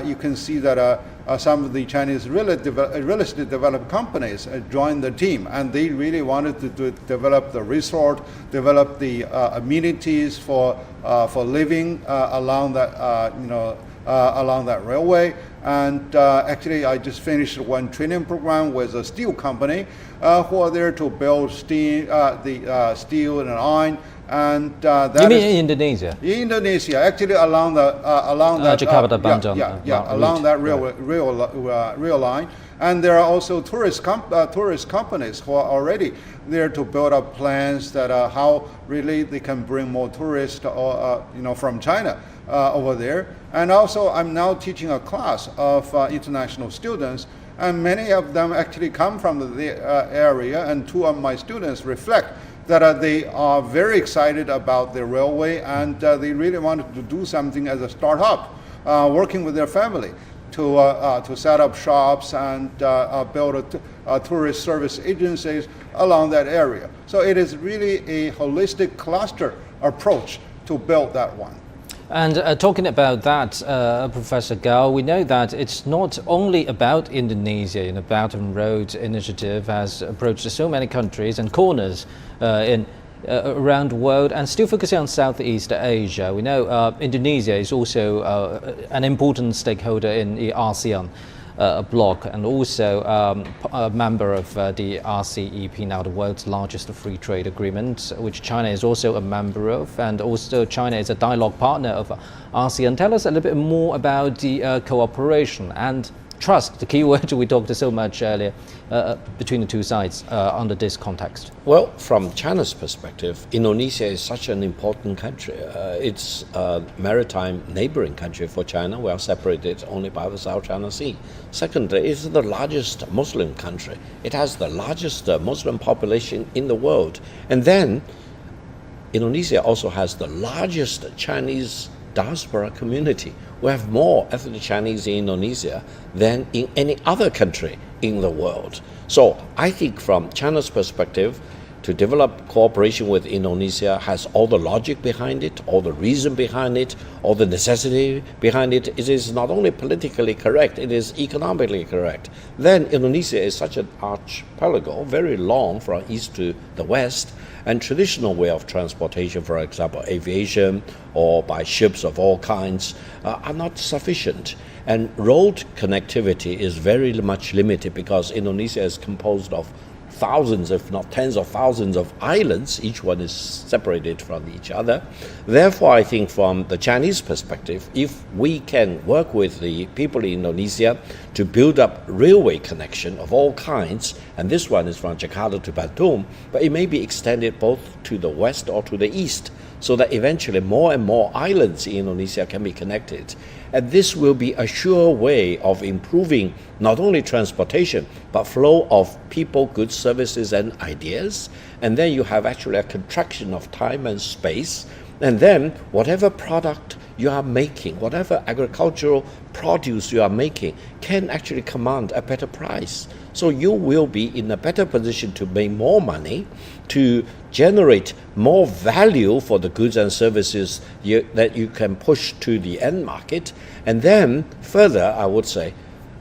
you can see that some of the Chinese real estate developed companies joined the team, and they really wanted to develop the resort, develop the amenities for living along that along that railway. And actually, I just finished one training program with a steel company who are there to build steel and iron And that you mean in Indonesia? In Indonesia, actually along that Jakarta Bandung, along that rail line. And there are also tourist companies who are already there to build up plans that how really they can bring more tourists from China over there. And also, I'm now teaching a class of international students, and many of them actually come from the area. And two of my students reflect that they are very excited about the railway, and they really wanted to do something as a startup, working with their family to set up shops and build tourist service agencies along that area. So it is really a holistic cluster approach to build that one. And talking about that, Professor Gao, we know that it's not only about Indonesia. The Belt and Road Initiative has approached so many countries and corners around the world, and still focusing on Southeast Asia. We know Indonesia is also an important stakeholder in the ASEAN bloc, and also a member of the RCEP, now the world's largest free trade agreement, which China is also a member of, and also China is a dialogue partner of ASEAN. Tell us a little bit more about the cooperation and trust, the key word we talked so much earlier, between the two sides under this context. Well, from China's perspective, Indonesia is such an important country. It's a maritime neighboring country for China. We are separated only by the South China Sea. Secondly, it's the largest Muslim country. It has the largest Muslim population in the world. And then Indonesia also has the largest Chinese diaspora community. We have more ethnic Chinese in Indonesia than in any other country in the world. So I think from China's perspective, to develop cooperation with Indonesia has all the logic behind it, all the reason behind it, all the necessity behind it. It is not only politically correct, it is economically correct. Then Indonesia is such an archipelago, very long from east to the west, and traditional way of transportation, for example, aviation or by ships of all kinds, are not sufficient. And road connectivity is very much limited because Indonesia is composed of thousands, if not tens of thousands of islands. Each one is separated from each other. Therefore, I think from the Chinese perspective, if we can work with the people in Indonesia to build up railway connection of all kinds, and this one is from Jakarta to Bandung, but it may be extended both to the west or to the east, so that eventually more and more islands in Indonesia can be connected. And this will be a sure way of improving not only transportation, but flow of people, goods, services, and ideas. And then you have actually a contraction of time and space. And then whatever product you are making, whatever agricultural produce you are making, can actually command a better price. So you will be in a better position to make more money, to generate more value for the goods and services that you can push to the end market. And then further, I would say,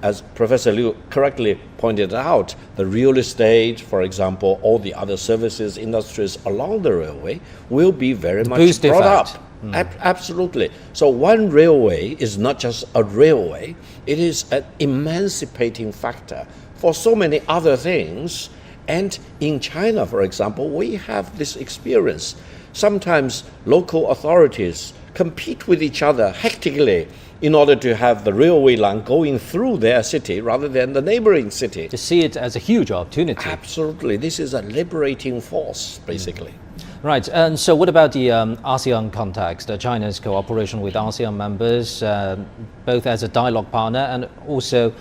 as Professor Liu correctly pointed out, the real estate, for example, all the other services, industries along the railway will be very much brought up. Absolutely. So one railway is not just a railway, it is an emancipating factor for so many other things. And in China, for example, we have this experience. Sometimes local authorities compete with each other hectically in order to have the railway line going through their city rather than the neighboring city. To see it as a huge opportunity. Absolutely. This is a liberating force, basically. Right, and so what about the ASEAN context, China's cooperation with ASEAN members, both as a dialogue partner and also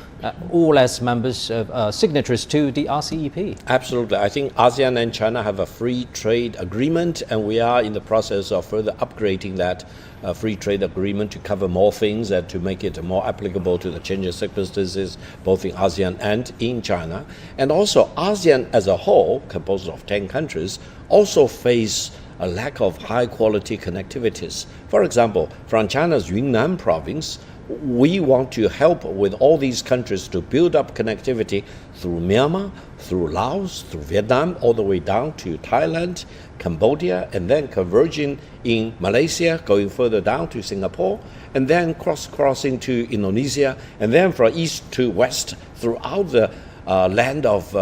all as members of signatories to the RCEP? Absolutely. I think ASEAN and China have a free trade agreement, and we are in the process of further upgrading that free trade agreement to cover more things and to make it more applicable to the changing circumstances both in ASEAN and in China. And also ASEAN as a whole, composed of 10 countries, also face a lack of high quality connectivities. For example, from China's Yunnan province, we want to help with all these countries to build up connectivity through Myanmar, through Laos, through Vietnam, all the way down to Thailand, Cambodia, and then converging in Malaysia, going further down to Singapore, and then crossing to Indonesia, and then from east to west throughout the land of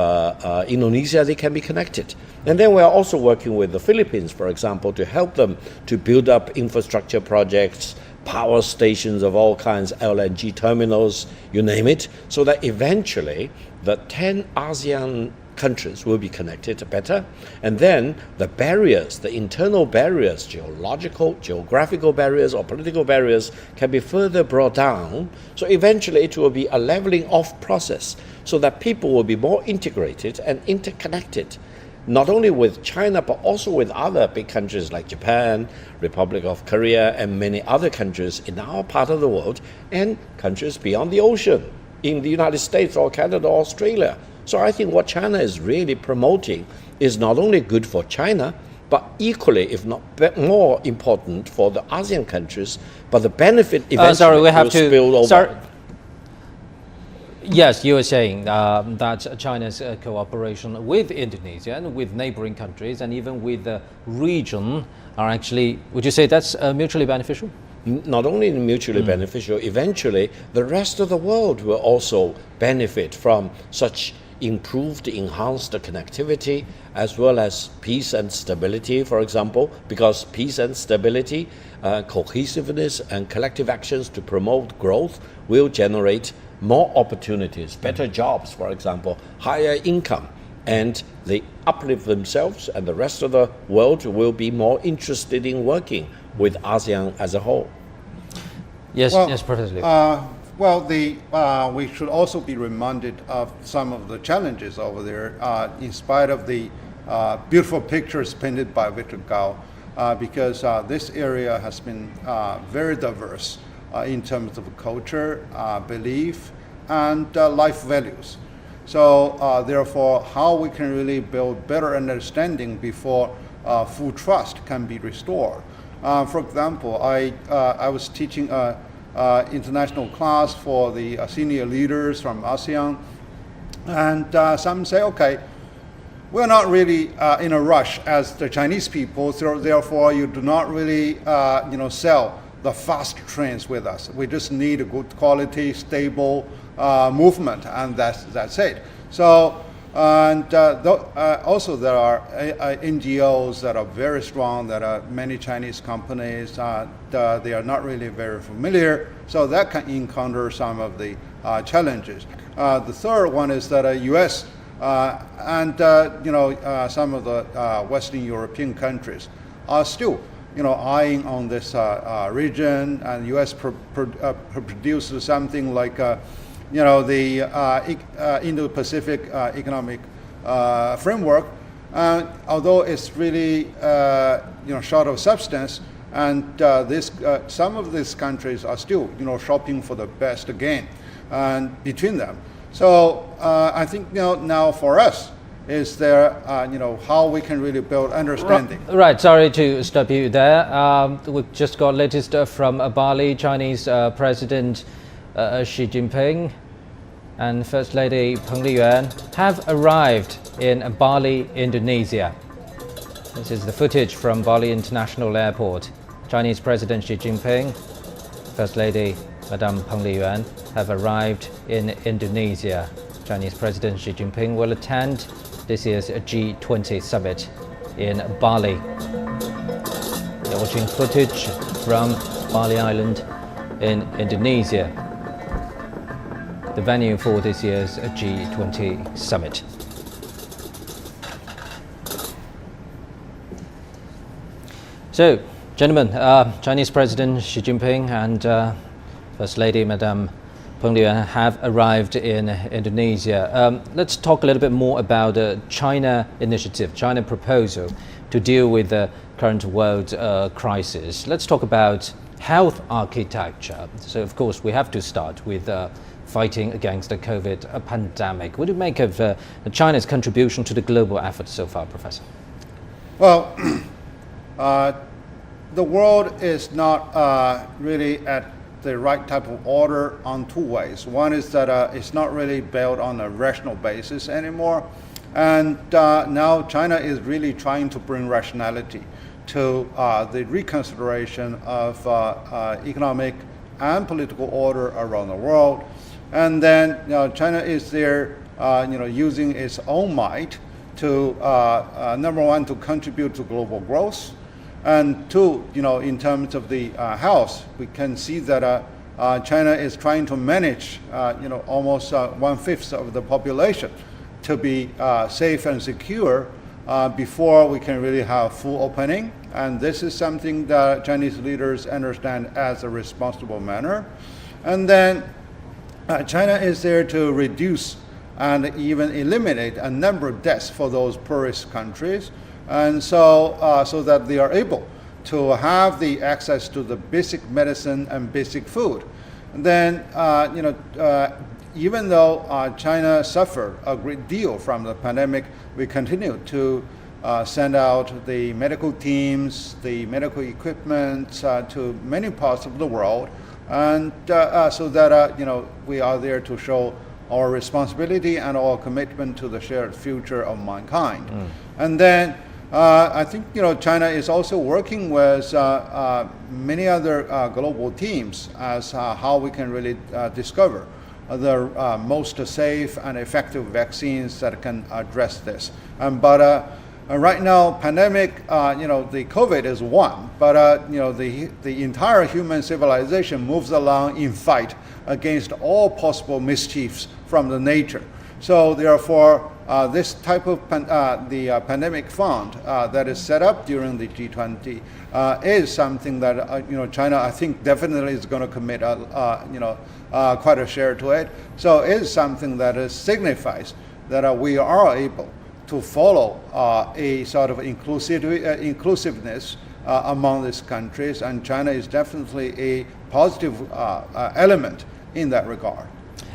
Indonesia, they can be connected. And then we are also working with the Philippines, for example, to help them to build up infrastructure projects, power stations of all kinds, LNG terminals, you name it, so that eventually the 10 ASEAN countries will be connected better. And then the barriers, the internal barriers, geographical barriers or political barriers can be further brought down. So eventually it will be a leveling off process so that people will be more integrated and interconnected, not only with China, but also with other big countries like Japan, Republic of Korea, and many other countries in our part of the world, and countries beyond the ocean, in the United States or Canada or Australia. So I think what China is really promoting is not only good for China, but equally, if not more important, for the ASEAN countries, but the benefit eventually will spill over. Yes, you were saying that China's cooperation with Indonesia and with neighboring countries and even with the region are actually, would you say that's mutually beneficial? Not only mutually beneficial, eventually the rest of the world will also benefit from such improved, enhanced connectivity, as well as peace and stability, for example, because peace and stability, cohesiveness and collective actions to promote growth will generate more opportunities, better jobs, for example, higher income, and they uplift themselves, and the rest of the world will be more interested in working with ASEAN as a whole. Yes, yes, Professor Liu. We should also be reminded of some of the challenges over there, in spite of the beautiful pictures painted by Victor Gao, because this area has been very diverse in terms of culture, belief, and life values. So therefore, how we can really build better understanding before full trust can be restored. For example, I was teaching international class for the senior leaders from ASEAN, and some say, okay, we're not really in a rush as the Chinese people, so therefore you do not really sell the fast trains with us. We just need a good quality, stable movement, and that's it. So, and also there are NGOs that are very strong, that are many Chinese companies, they are not really very familiar, so that can encounter some of the challenges. The third one is that US and some of the Western European countries are still eyeing on this region, and US produces something like the Indo-Pacific Economic Framework, although it's really short of substance, and some of these countries are still shopping for the best gain and between them. So I think now for us is there how we can really build understanding. Right, sorry to stop you there. We've just got latest from Bali. Chinese President Xi Jinping and First Lady Peng Liyuan have arrived in Bali, Indonesia. This is the footage from Bali International Airport. Chinese President Xi Jinping, First Lady Madame Peng Liyuan have arrived in Indonesia. Chinese President Xi Jinping will attend this year's G20 summit in Bali. You're watching footage from Bali Island in Indonesia, the venue for this year's G20 summit. So, gentlemen, Chinese President Xi Jinping and First Lady Madame Peng Liyuan have arrived in Indonesia. Let's talk a little bit more about the China initiative, China proposal to deal with the current world crisis. Let's talk about health architecture. So, of course, we have to start with fighting against the COVID pandemic. What do you make of China's contribution to the global effort so far, Professor? Well, the world is not really at the right type of order on two ways. One is that it's not really built on a rational basis anymore, and now China is really trying to bring rationality to the reconsideration of economic and political order around the world. And then China is there using its own might to, number one, to contribute to global growth, and two, in terms of the health, we can see that China is trying to manage, almost 1/5 of the population to be safe and secure before we can really have full opening. And this is something that Chinese leaders understand as a responsible manner. And then China is there to reduce and even eliminate a number of deaths for those poorest countries, and so that they are able to have the access to the basic medicine and basic food. And then, even though China suffered a great deal from the pandemic, we continue to send out the medical teams, the medical equipment to many parts of the world, and so that we are there to show our responsibility and our commitment to the shared future of mankind. And then I think China is also working with many other global teams as how we can really discover the most safe and effective vaccines that can address this. But right now, pandemic, the COVID is one, but the entire human civilization moves along in fight against all possible mischiefs from the nature. So therefore, this type of the pandemic fund that is set up during the G20 is something that China, I think, definitely is going to commit quite a share to it. So it is something that signifies that we are able to follow a sort of inclusiveness among these countries, and China is definitely a positive element in that regard.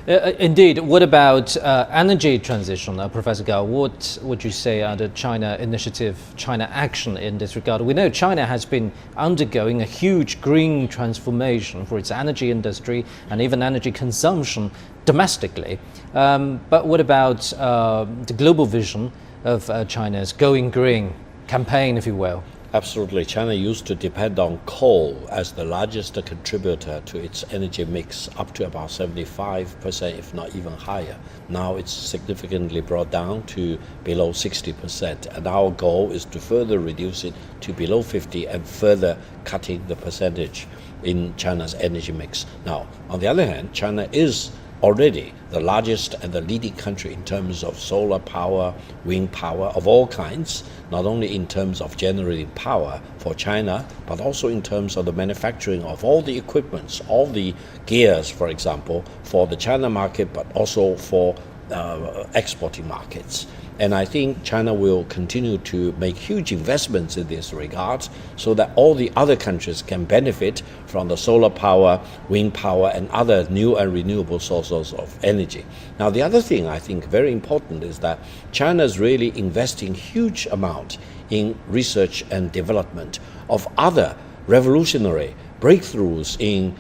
Indeed. What about energy transition? Professor Gao, what would you say are the China initiative, China action in this regard? We know China has been undergoing a huge green transformation for its energy industry and even energy consumption domestically. But what about the global vision of China's Going Green campaign, if you will? Absolutely. China used to depend on coal as the largest contributor to its energy mix, up to about 75%, if not even higher. Now it's significantly brought down to below 60%. And our goal is to further reduce it to below 50% and further cutting the percentage in China's energy mix. Now, on the other hand, China is already the largest and the leading country in terms of solar power, wind power of all kinds, not only in terms of generating power for China, but also in terms of the manufacturing of all the equipments, all the gears, for example, for the China market, but also for exporting markets. And I think China will continue to make huge investments in this regard so that all the other countries can benefit from the solar power, wind power, and other new and renewable sources of energy. Now, the other thing I think very important is that China is really investing huge amount in research and development of other revolutionary breakthroughs in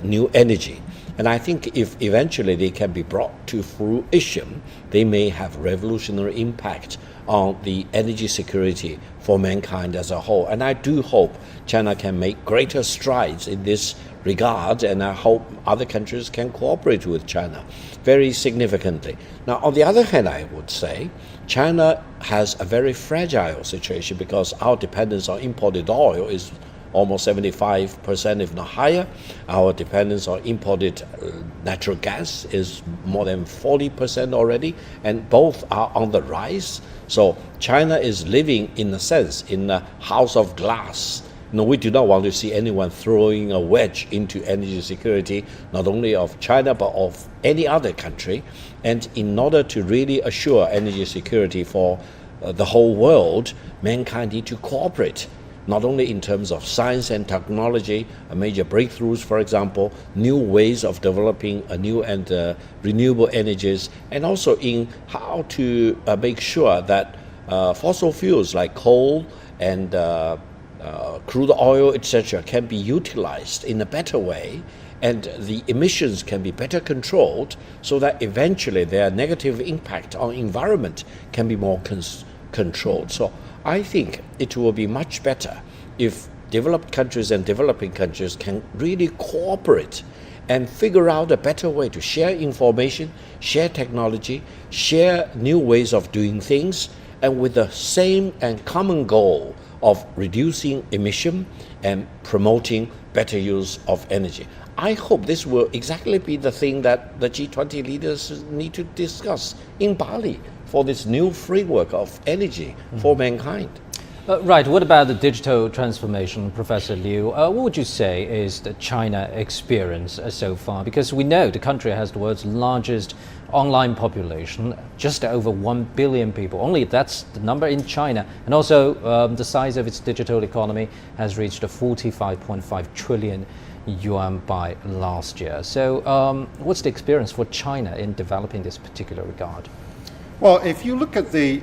new energy. And I think if eventually they can be brought to fruition, they may have revolutionary impact on the energy security for mankind as a whole. And I do hope China can make greater strides in this regard, and I hope other countries can cooperate with China very significantly. Now, on the other hand, I would say China has a very fragile situation because our dependence on imported oil is almost 75%, if not higher. Our dependence on imported natural gas is more than 40% already, and both are on the rise. So China is living, in a sense, in a house of glass. No, we do not want to see anyone throwing a wedge into energy security, not only of China, but of any other country. And in order to really assure energy security for the whole world, mankind need to cooperate, not only in terms of science and technology, major breakthroughs, for example, new ways of developing new and renewable energies, and also in how to make sure that fossil fuels like coal and crude oil, etc., can be utilized in a better way, and the emissions can be better controlled so that eventually their negative impact on environment can be more controlled. So I think it will be much better if developed countries and developing countries can really cooperate and figure out a better way to share information, share technology, share new ways of doing things, and with the same and common goal of reducing emission and promoting better use of energy. I hope this will exactly be the thing that the G20 leaders need to discuss in Bali for this new framework of energy for mankind. Right, what about the digital transformation, Professor Liu? What would you say is the China experience so far? Because we know the country has the world's largest online population, just over 1 billion people. Only that's the number in China. And also the size of its digital economy has reached 45.5 trillion yuan by last year. So what's the experience for China in developing this particular regard? Well, if you look at the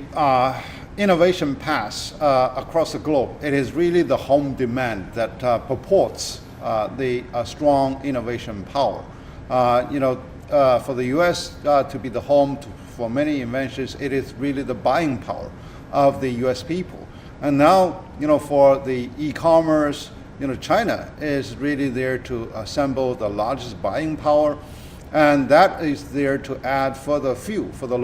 innovation path across the globe, it is really the home demand that purports the strong innovation power. For the U.S. To be the home for many inventions, it is really the buying power of the U.S. people. And now, for the e-commerce, China is really there to assemble the largest buying power, and that is there to add further fuel for the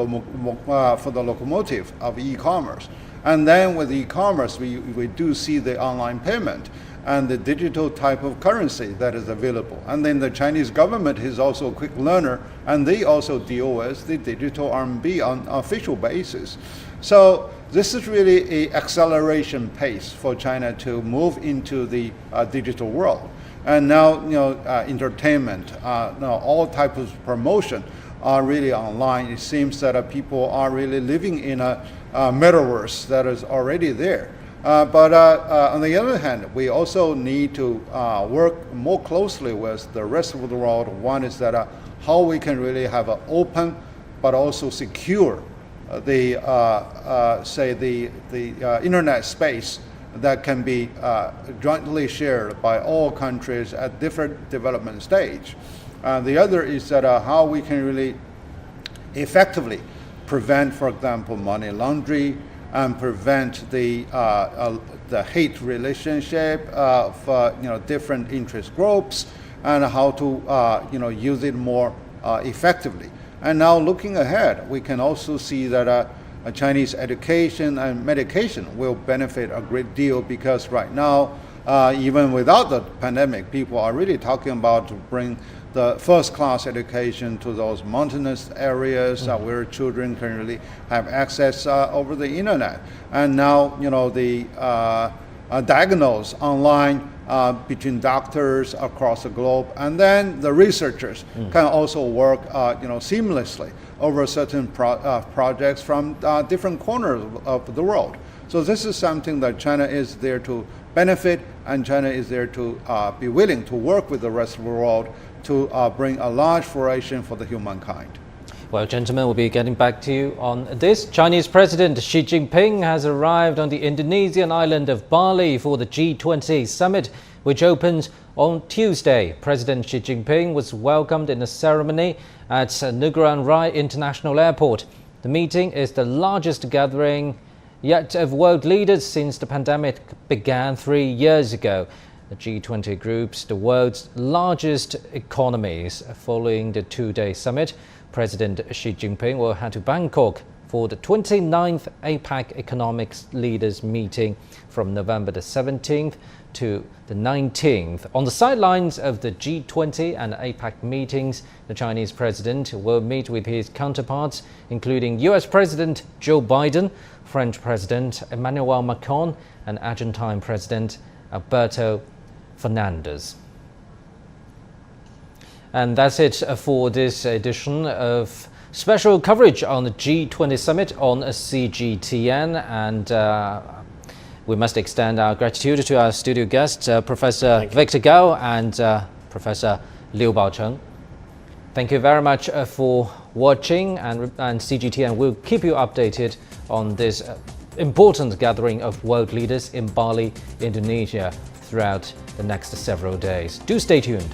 locomotive of e-commerce. And then with e-commerce, we do see the online payment and the digital type of currency that is available. And then the Chinese government is also a quick learner, and they also deal with the digital RMB on official basis. So this is really an acceleration pace for China to move into the digital world. And now, entertainment, all types of promotion are really online. It seems that people are really living in a metaverse that is already there. But on the other hand, we also need to work more closely with the rest of the world. One is that how we can really have an open but also secure the internet space that can be jointly shared by all countries at different development stage. The other is that how we can really effectively prevent, for example, money laundering, and prevent the hate relationship of different interest groups, and how to use it more effectively. And now looking ahead, we can also see that Chinese education and medication will benefit a great deal, because right now, even without the pandemic, people are really talking about to bring the first-class education to those mountainous areas where children can really have access over the internet. And now, the diagnose online between doctors across the globe, and then the researchers can also work seamlessly over certain projects from different corners of the world. So this is something that China is there to benefit, and China is there to be willing to work with the rest of the world to bring a large fruition for the humankind. Well, gentlemen, we'll be getting back to you on this. Chinese President Xi Jinping has arrived on the Indonesian island of Bali for the G20 summit, which opens on Tuesday. President Xi Jinping was welcomed in a ceremony at Ngurah Rai International Airport. The meeting is the largest gathering yet of world leaders since the pandemic began 3 years ago. The G20 groups the world's largest economies. Following the two-day summit, President Xi Jinping will head to Bangkok for the 29th APEC Economics Leaders Meeting from November the 17th to the 19th. On the sidelines of the G20 and APEC meetings, the Chinese president will meet with his counterparts, including US President Joe Biden, French President Emmanuel Macron, and Argentine President Alberto Fernandez. And that's it for this edition of special coverage on the G20 summit on CGTN. And we must extend our gratitude to our studio guests, Professor Victor Gao and Professor Liu Baocheng. Thank you very much for watching, and CGTN will keep you updated on this important gathering of world leaders in Bali, Indonesia throughout the next several days. Do stay tuned.